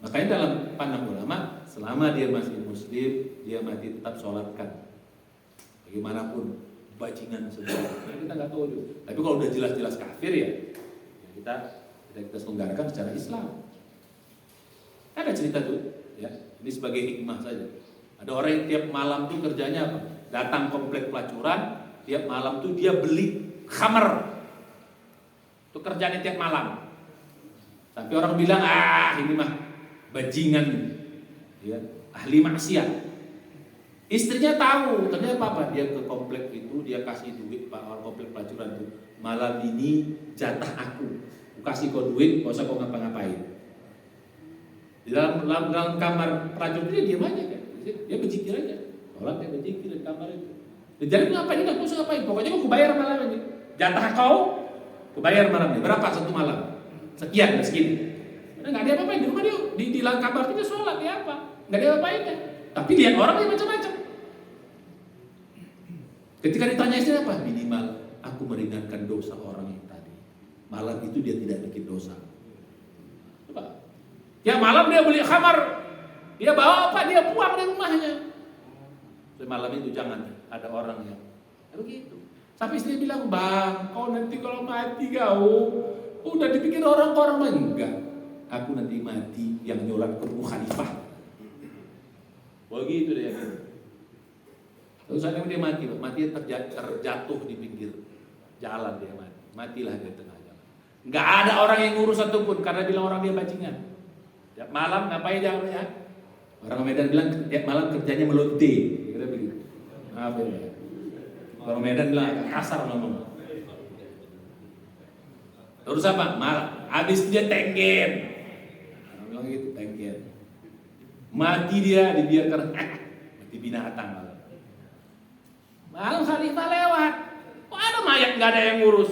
makanya dalam pandang ulama selama dia masih muslim dia mati tetap sholatkan. Bagaimanapun bajingan semua, kita nggak tahu juga. Tapi kalau udah jelas-jelas kafir ya kita selenggarakan secara Islam. Ada cerita tuh, ya. Ini sebagai hikmah saja. Ada orang yang tiap malam tuh kerjanya apa? Datang komplek pelacuran, tiap malam tuh dia beli khamar. Itu kerjanya tiap malam. Sampai orang bilang, ini mah bajingan, ya, ahli maksiat. Istrinya tahu, ternyata apa? Dia ke komplek itu, dia kasih duit Pak orang komplek pelacuran itu. Malam ini jatah aku kasih kau duit, gak usah kau ngapa-ngapain. Di dalam kamar pelacur dia diam aja kan, dia berzikir aja. Orang dia berzikir di kamar itu. Jadi ngapain? Nggak usah ngapain. Pokoknya kau bayar malam ini. Jatah kau bayar malam ini. Berapa satu malam? Sekian, segini. Nggak ada apa-apain di rumah dia. Di dalam kamar dia sholat dia apa? Nggak ada apa-apain kan. Tapi lihat orang dia macam-macam. Ketika ditanya istri apa? Minimal aku meringankan dosa orang yang tadi. Malam itu dia tidak bikin dosa. Coba. Ya malam dia beli khamar. Dia bawa apa? Dia buang di rumahnya. So, malam itu jangan ada orang yang begitu. Sampai istri bilang, bang, kau nanti kalau mati kau udah dipikir orang-orang mah enggak. Aku nanti mati yang nyolat ke khalifah. Begitu deh. Terus saat dia mati, terjatuh di pinggir jalan dia mati. Matilah di tengah jalan. Enggak ada orang yang ngurus satupun karena bilang orang dia bajingan. Tiap malam ngapain jalannya? Orang Medan bilang tiap malam kerjanya melonte, kira begitu. Apa ya? Orang Medan bilang agak kasar ngomong. Terus apa? Malam. Habis dia tenggen. Orang bilang gitu tenggen. Mati dia dibiarkan mati binatang. Malam khalifah lewat. Kok ada mayat nggak ada yang ngurus?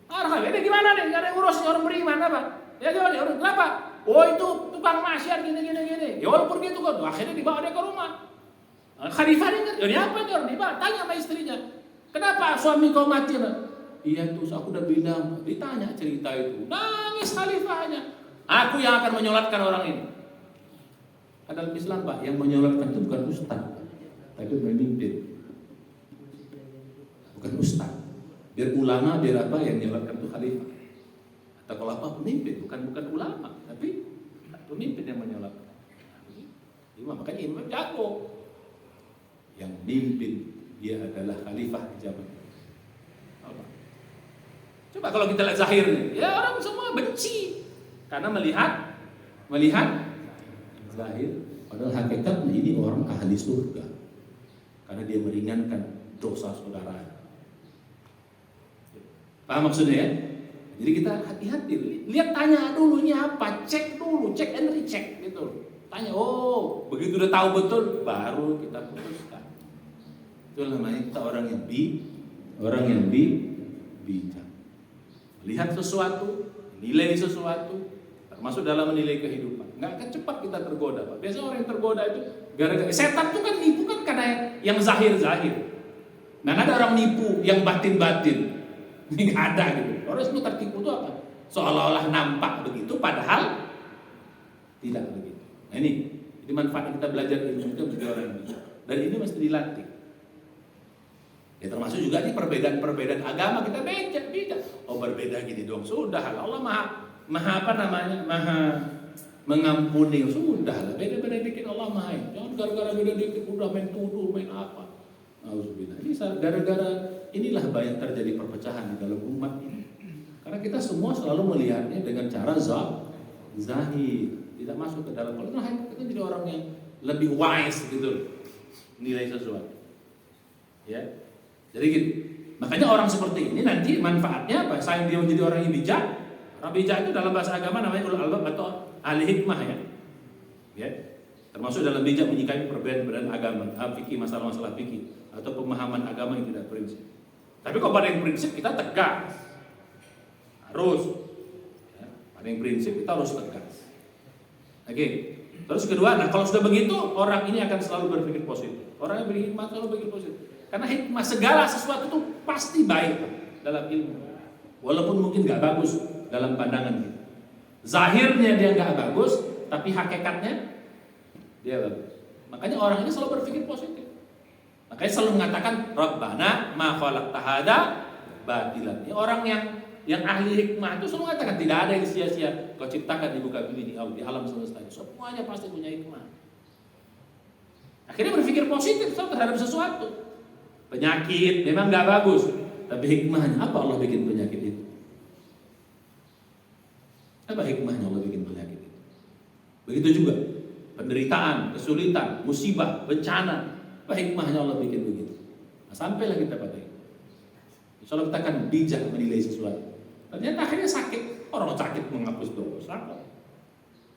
Khalifah ini gimana nih? Nggak ada yang ngurus orang beriman apa? Ya gimana? Orang kenapa? Oh itu tukang maksiat gini. Ya walaupun gitu kan, akhirnya dibawa dia ke rumah. Khalifah dengar, ini apa nih orang dibawa? Tanya sama istrinya, kenapa suami kau mati? Iya tuh, aku udah bilang. Ditanya cerita itu, nangis khalifahnya. Aku yang akan menyolatkan orang ini. Dalam Islam Pak, yang menyolatkan itu bukan ustaz, tapi pemimpin. Bukan ustaz. Biar ulama, biar apa yang menyolatkan itu khalifah. Atau kalau apa pemimpin, bukan ulama, tapi pemimpin yang menyolatkan. Imam, makanya imam jago. Yang mimpin dia adalah khalifah di zaman. Coba kalau kita lihat zahirnya, ya orang semua benci karena melihat zahir. Padahal hakikatnya ini orang ahli surga karena dia meringankan dosa saudara. Paham maksudnya ya? Jadi kita hati-hati, lihat tanya dulu ini apa, cek dulu, cek and recheck gitu. Tanya, oh begitu udah tahu betul, baru kita putuskan. Itu namanya kita orang yang bijak. Lihat sesuatu, nilai sesuatu, termasuk dalam menilai kehidupan. Nggak akan cepat kita tergoda, Pak. Biasanya orang yang tergoda itu gara-gara setan itu kan nipu kan karena yang zahir-zahir. Nah, ada orang nipu yang batin-batin. Ini nggak ada gitu. Orang itu tertipu itu apa? Seolah-olah nampak begitu, padahal tidak begitu. Nah ini manfaat kita belajar ilmu itu menjadi orang yang bijak. Dan ini mesti dilatih. Ya termasuk juga nih perbedaan agama kita beda. Oh berbeda gini dong. Sudah Allah maha apa namanya? Maha mengampuni. Sudah lah. Beda-beda dikit Allah maha. Jangan gara-gara beda dikit udah main tuduh, main apa. Alhamdulillah. Ini gara-gara inilah banyak terjadi perpecahan di dalam umat ini. Karena kita semua selalu melihatnya dengan cara zahir, tidak masuk ke dalam. Kalau kita jadi orang yang lebih wise gitu, nilai sesuatu. Ya, jadi gitu. Makanya orang seperti ini nanti manfaatnya apa? Selain dia menjadi orang yang bijak. Orang bijak itu dalam bahasa agama namanya ulul albab atau ahli hikmah ya. Ya. Termasuk dalam bijak menyikapi perbedaan agama, fikih, masalah-masalah fikih atau pemahaman agama yang tidak prinsip. Tapi kalau pada yang prinsip kita tegas harus. Ya. Paling prinsip kita harus tegas. Oke. Terus kedua, nah kalau sudah begitu orang ini akan selalu berpikir positif. Orang yang berhikmah selalu berpikir positif. Karena hikmah segala sesuatu itu pasti baik dalam ilmu. Walaupun mungkin nggak bagus dalam pandangan kita. Zahirnya dia nggak bagus, tapi hakikatnya dia bagus. Makanya orang ini selalu berpikir positif. Makanya selalu mengatakan Rabbana ma khalaqta hadza batilan. Ini orang yang ahli hikmah itu selalu mengatakan tidak ada yang sia-sia kau ciptakan di muka bumi di alam semesta. Semuanya pasti punya hikmah. Akhirnya berpikir positif terhadap sesuatu. Penyakit memang nggak bagus, tapi hikmahnya apa Allah bikin penyakit itu? Apa hikmahnya Allah bikin penyakit itu? Begitu juga penderitaan, kesulitan, musibah, bencana. Apa hikmahnya Allah bikin begitu? Nah, sampailah kita pada itu. Insya Allah kita akan bijak menilai sesuatu. Ternyata akhirnya sakit. Orang sakit menghapus dosa kok.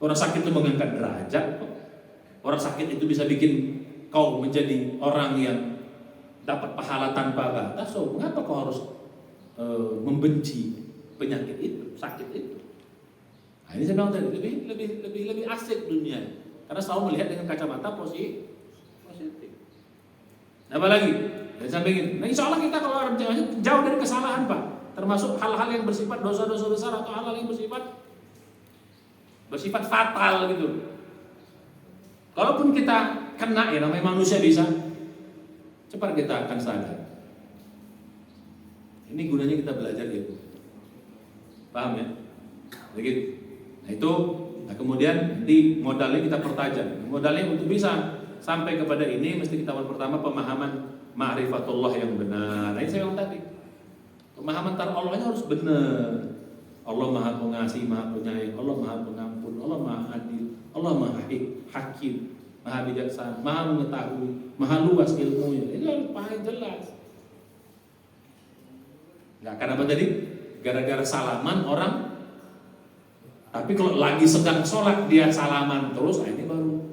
Orang sakit itu mengangkat derajat kok. Orang sakit itu bisa bikin kau menjadi orang yang dapat pahala tanpa batas. So, mengapa kau harus membenci penyakit itu, sakit itu? Nah, ini saya bilang tadi lebih asik dunia. Karena selalu melihat dengan kacamata positif. Apalagi dan samping nah insya Allah kita kalau orang jauh dari kesalahan Pak, termasuk hal-hal yang bersifat dosa-dosa besar atau hal-hal yang bersifat fatal gitu. Kalaupun kita kena ya namanya manusia bisa, cepat kita akan sadar. Ini gunanya kita belajar gitu, paham ya? Begitu. Nah itu, nah kemudian nanti modalnya kita pertajam. Modalnya untuk bisa sampai kepada ini mesti kita pertama pemahaman ma'rifatullah yang benar. Nah ini saya bilang tadi, pemahaman tentang Allahnya harus benar. Allah Maha Pengasih, Maha Penyayang, Allah Maha Pengampun, Allah Maha Adil, Allah Maha Hakim, Maha Bijaksana, Maha Mengetahui, Maha Luas ilmunya. Itu yang paling jelas. Nggak akan apa tadi? Gara-gara salaman orang. Tapi kalau lagi sedang sholat dia salaman terus, nah ini baru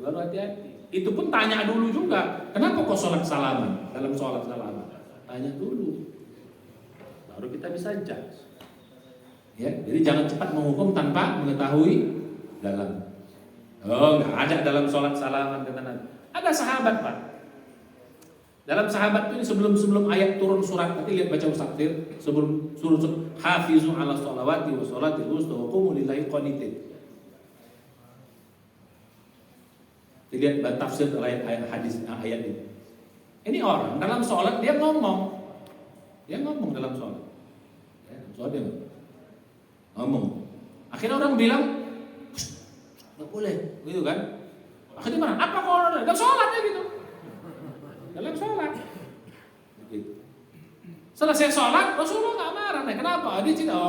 hati-hati. Itu pun tanya dulu juga. Kenapa kok sholat salaman? Dalam sholat salaman, tanya dulu. Baru kita bisa judge. Ya, jadi jangan cepat menghukum tanpa mengetahui dalam. Oh, nggak ada dalam sholat salaman kata Nabi. Ada sahabat Pak. Dalam sahabat itu sebelum ayat turun surat, nanti lihat baca tafsir sebelum surat hafizu ala sholawati wa sholatil wusta wa qumu lillahi qanitin. Lihat tafsir ayat hadis ayat ini. Ini orang dalam sholat dia ngomong dalam sholat. Ya, sholat dia ngomong. Akhirnya orang bilang, nggak boleh, gitu kan? Akhirnya mana? Apa kok dalam sholatnya gitu? Dalam sholat. Gitu. Selesai sholat, Rasulullah nggak marah. Nah, kenapa? Dia cerita,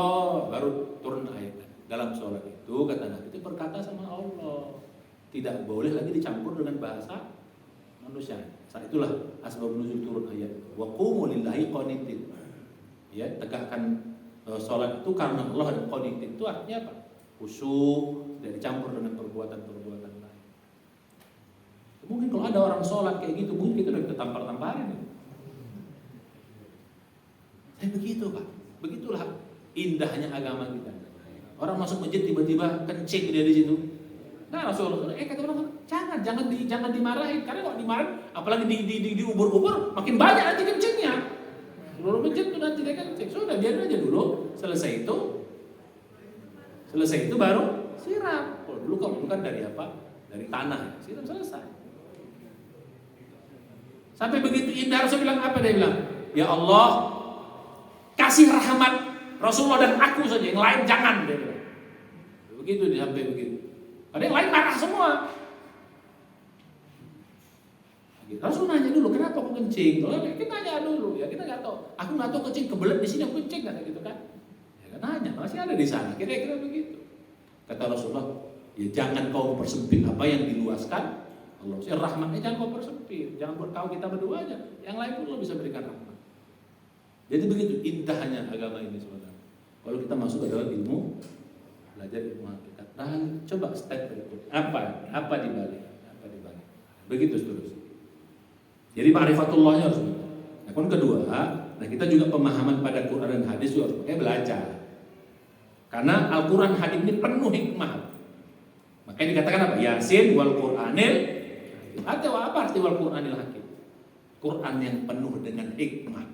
baru turun ayat. Dalam sholat itu kata Nabi itu berkata sama Allah, tidak boleh lagi dicampur dengan bahasa manusia. Saat itulah asbab nuzul turun ayat. Wa qumu lillahi qanitin. Ya, tegakkan sholat itu karena Allah dan qanitin itu artinya apa? Khusyuk, tidak dicampur dengan perbuatan-perbuatan lain. Mungkin kalau ada orang sholat kayak gitu, mungkin kita udah tampar-tamparin. Begitu Pak, begitulah indahnya agama kita. Orang masuk masjid tiba-tiba kencing dia di situ. Nah Rasulullah, kata orang jangan dimarahin, karena kalau dimarahin, apalagi diubur-ubur, makin banyak nanti kencingnya. Seluruh masjid itu nanti dia kencing. Sudah biarin aja dulu. Selesai itu baru siram. Oh, dulu kalau bukan dari apa? Dari tanah. Siram selesai. Sampai begitu indah Rasul bilang apa? Dia bilang, ya Allah, kasih rahmat Rasulullah dan aku saja, yang lain jangan. Dia bilang. Begitu dia sampai begitu. Ada yang lain marah semua. Rasul nanya dulu, kenapa aku kencing? Kita nanya dulu, ya kita nggak tahu. Aku nggak tahu kencing kebelet di sini aku kencing nggak gitu kan? Ya kan nanya, masih ada di sana. Kira-kira begitu. Kata Rasulullah, ya jangan kau persempit apa yang diluaskan Allah. Ya rahmatnya jangan kau persempit, jangan buat kau kita berdua aja. Yang lain pun Allah bisa berikan rahmat. Jadi begitu indahnya agama ini saudara. Kalau kita masuk ke dalam ilmu, belajar ilmu hakikat. Nah, coba step berikut. Apa di balik? Begitu seterusnya. Jadi ma'rifatullahnya harus benar. Nah, kedua, kita juga pemahaman pada Quran dan hadis juga harus pakai belajar. Karena Al-Quran hadis ini penuh hikmah. Makanya dikatakan apa? Yasin wal Qur'anil. Apa arti wal Qur'anil hakim? Quran yang penuh dengan hikmah.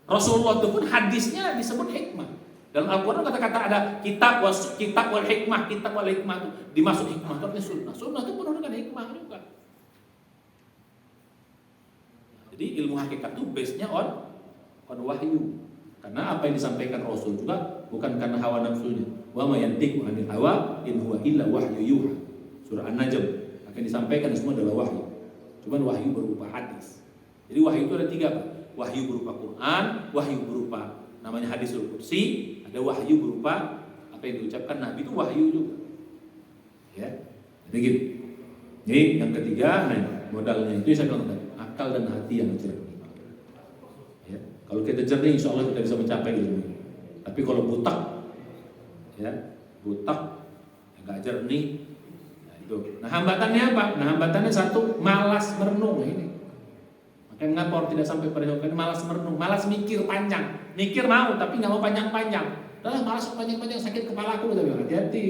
Rasulullah itu pun hadisnya disebut hikmah. Dalam Al-Quran kata-kata ada kitab wal hikmah, kitab wal hikmah itu dimaksud hikmah itu artinya sunnah. Sunnah itu penuh dengan hikmah juga. Jadi ilmu hakikat itu base-nya on wahyu. Karena apa yang disampaikan Rasul juga bukan karena hawa nafsunya. Wa ma yantiqu 'anil hawa in huwa illa wahyu yuha. Surah An-Najm. Akan disampaikan semua adalah wahyu. Cuman wahyu berupa hadis. Jadi wahyu itu ada 3, Pak. Wahyu berupa Quran, wahyu berupa namanya hadisul qudsi, ada wahyu berupa apa yang diucapkan Nabi itu wahyu juga. Ya. Jadi gitu. Jadi yang ketiga, modalnya itu saya bilang tadi, akal dan hati yang jernih. Ya. Kalau kita jernih, insya Allah kita bisa mencapai ilmu. Tapi kalau butak, ya nggak jernih. Nah hambatannya apa? Nah hambatannya satu, malas merenung. Nah, ini makanya mengapa orang tidak sampai pada ini malas merenung, malas mikir panjang. Mikir mau tapi nggak mau panjang-panjang. Udah malas panjang-panjang, sakit kepala aku. Tapi hati-hati,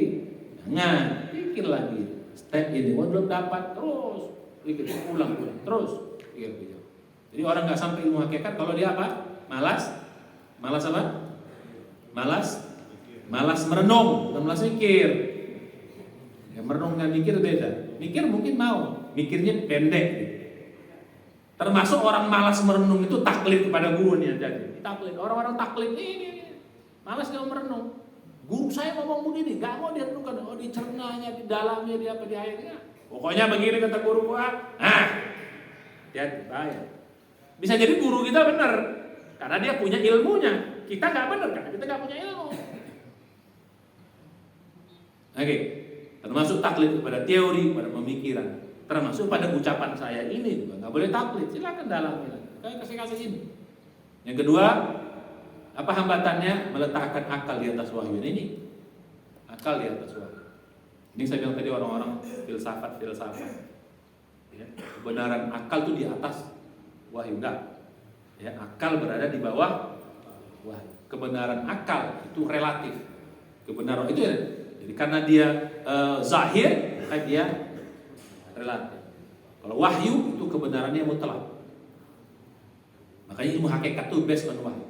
jangan pikir lagi. Step ini, belum dapat terus pikir, ulang terus pikir. Jadi orang nggak sampai ilmu hakikat kalau dia apa? Malas apa? Malas merenung, bukan malas mikir. Ya, merenung dan mikir beda. Mikir mungkin mau, mikirnya pendek gitu. Termasuk orang malas merenung itu taklid kepada gurunya. Jadi taklid, orang-orang taklid ini malas kalau merenung. Guru saya ngomong begini, gak mau direnungkan. Oh, dicernanya, di dalamnya, di apa, di ayatnya. Pokoknya begini kata guru gua. Ya bahaya. Bisa jadi guru kita benar karena dia punya ilmunya. Kita nggak benar karena kita nggak punya ilmu. Oke. Termasuk taklid kepada teori, kepada pemikiran, termasuk pada ucapan saya ini juga nggak boleh taklid. Silakan dalami. Kayak kasih ini. Yang kedua, apa hambatannya? Meletakkan akal di atas wahyu ini. Akal di atas wahyu. Ini saya bilang tadi orang-orang filsafat. Ya, kebenaran akal itu di atas wahyu enggak. Ya, akal berada di bawah wahyu. Kebenaran akal itu relatif. Kebenaran itu ya. Jadi karena dia zahir, maka dia relatif. Kalau wahyu itu kebenarannya mutlak. Makanya ilmu hakikat itu based on wahyu.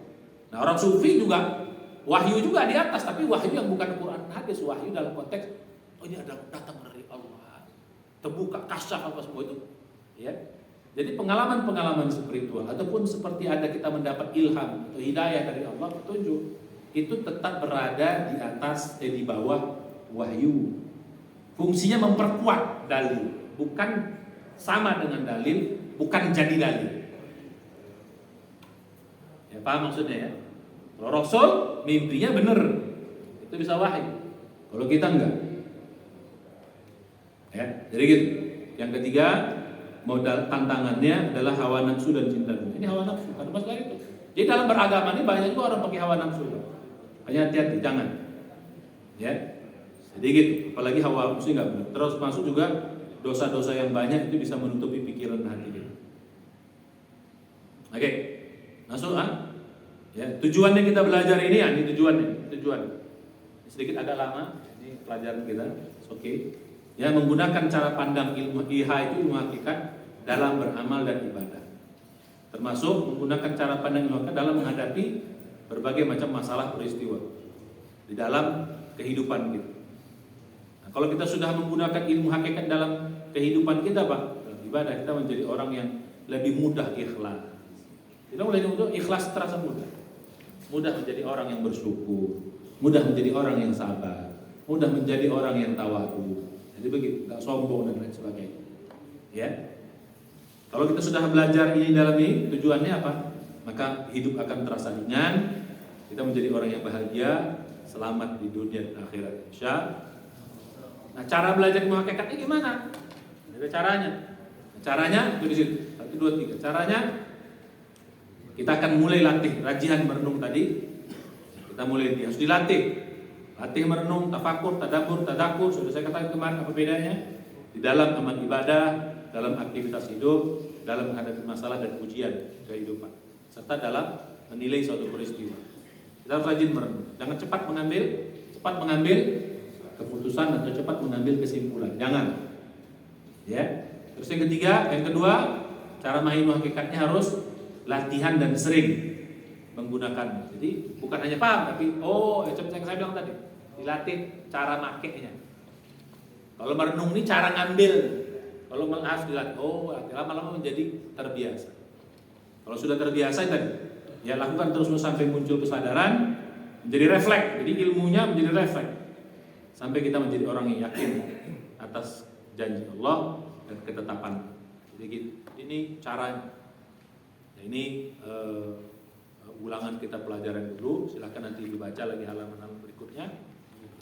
Nah orang sufi juga wahyu juga di atas, tapi wahyu yang bukan Quran hadis, wahyu dalam konteks ini ada datang dari Allah, terbuka kasyaf apa semua itu. Ya. Jadi pengalaman-pengalaman spiritual ataupun seperti ada kita mendapat ilham atau hidayah dari Allah, petunjuk, itu tetap berada di atas di bawah wahyu. Fungsinya memperkuat dalil, bukan sama dengan dalil, bukan jadi dalil. Ya, paham maksudnya ya? Kalau Rasul mimpinya benar, itu bisa wahyu. Kalau kita enggak. Ya, jadi gitu. Yang ketiga, modal tantangannya adalah hawa nafsu dan cinta dunia. Ini hawa nafsu, kan masalah itu. Jadi dalam beragama ini banyak juga orang pakai hawa nafsu. Hanya hati-hati, jangan. Ya, jadi gitu. Apalagi hawa nafsu nggak benar. Terus masuk juga dosa-dosa yang banyak itu bisa menutupi pikiran hati kita. Oke, masuk Ya, tujuannya kita belajar ini ya, ini tujuan. Sedikit agak lama, ini pelajaran kita. Oke. Ya, menggunakan cara pandang ilmu IHA itu ilmu hakikat dalam beramal dan ibadah. Termasuk menggunakan cara pandang ilmu hakikat dalam menghadapi berbagai macam masalah peristiwa di dalam kehidupan kita. Nah, kalau kita sudah menggunakan ilmu hakikat dalam kehidupan kita, Pak, dalam ibadah kita menjadi orang yang lebih mudah ikhlas. Kita mulai untuk ikhlas terasa mudah. Mudah menjadi orang yang bersyukur, mudah menjadi orang yang sabar, mudah menjadi orang yang tawadhu. Jadi begitu, nggak sombong dan lain sebagainya. Ya, kalau kita sudah belajar ini dalam ini, tujuannya apa? Maka hidup akan terasa ringan. Kita menjadi orang yang bahagia, selamat di dunia dan akhirat. Insya. Nah, cara belajar ilmu hakikat ini gimana? Ada caranya. Caranya itu di situ. 1, 2, 3. Caranya kita akan mulai latih rajihan merenung tadi. Kita mulai harus dilatih. Latih merenung, tafakur, tadabbur. Sudah saya katakan kemarin apa bedanya? Di dalam amal ibadah, dalam aktivitas hidup, dalam menghadapi masalah dan ujian kehidupan, serta dalam menilai suatu peristiwa. Kita harus rajin merenung. Jangan cepat mengambil keputusan atau cepat mengambil kesimpulan. Jangan. Ya. Terus yang kedua, cara memahami hakikatnya harus latihan dan sering menggunakannya. Jadi bukan hanya paham, tapi seperti yang saya bilang tadi, dilatih cara makainya. Kalau merenung ini cara ngambil. Kalau harus dilatih, lama-lama menjadi terbiasa. Kalau sudah terbiasa tadi, ya lakukan terus sampai muncul kesadaran, menjadi refleks. Jadi ilmunya menjadi refleks sampai kita menjadi orang yang yakin atas janji Allah dan ketetapan. Jadi gitu. Ini caranya. Nah, ini ulangan kita pelajaran dulu. Silakan nanti dibaca lagi halaman-halaman berikutnya,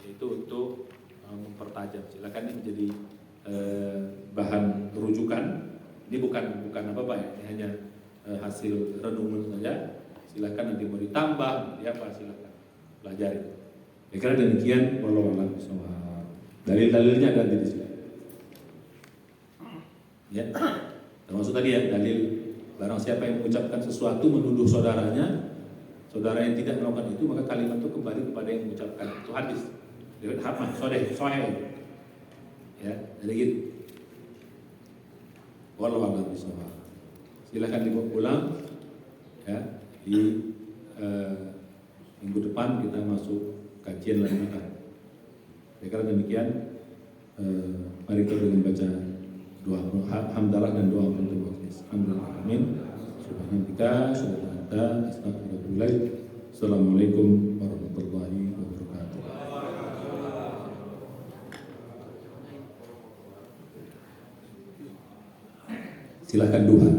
yaitu untuk mempertajam. Silakan ini menjadi bahan rujukan. Ini bukan apa-apa ya. Ini hanya hasil renungan saja. Silakan nanti mau ditambah, silakan pelajari. Kira demikian. Wallahu a'lam bishawab. Dalil-dalilnya ada di sini. Ya, termasuk tadi ya dalil barang siapa yang mengucapkan sesuatu menuduh saudaranya, saudara yang tidak melakukan itu, maka kalimat itu kembali kepada yang mengucapkan. Itu hadis riwayat Ahmad sahih. Ya, jadi gitu. Wallahu a'lam bishawab. Silakan dibawa pulang. Ya, di minggu depan kita masuk kajian lanjutan. Kira demikian. Mari kita dengan baca doa hamdalah dan doa penutup majlis. Alhamdulillah. Amin. Subhanallah. Astagfirullah. Assalamualaikum warahmatullahi wabarakatuh. Silakan duha.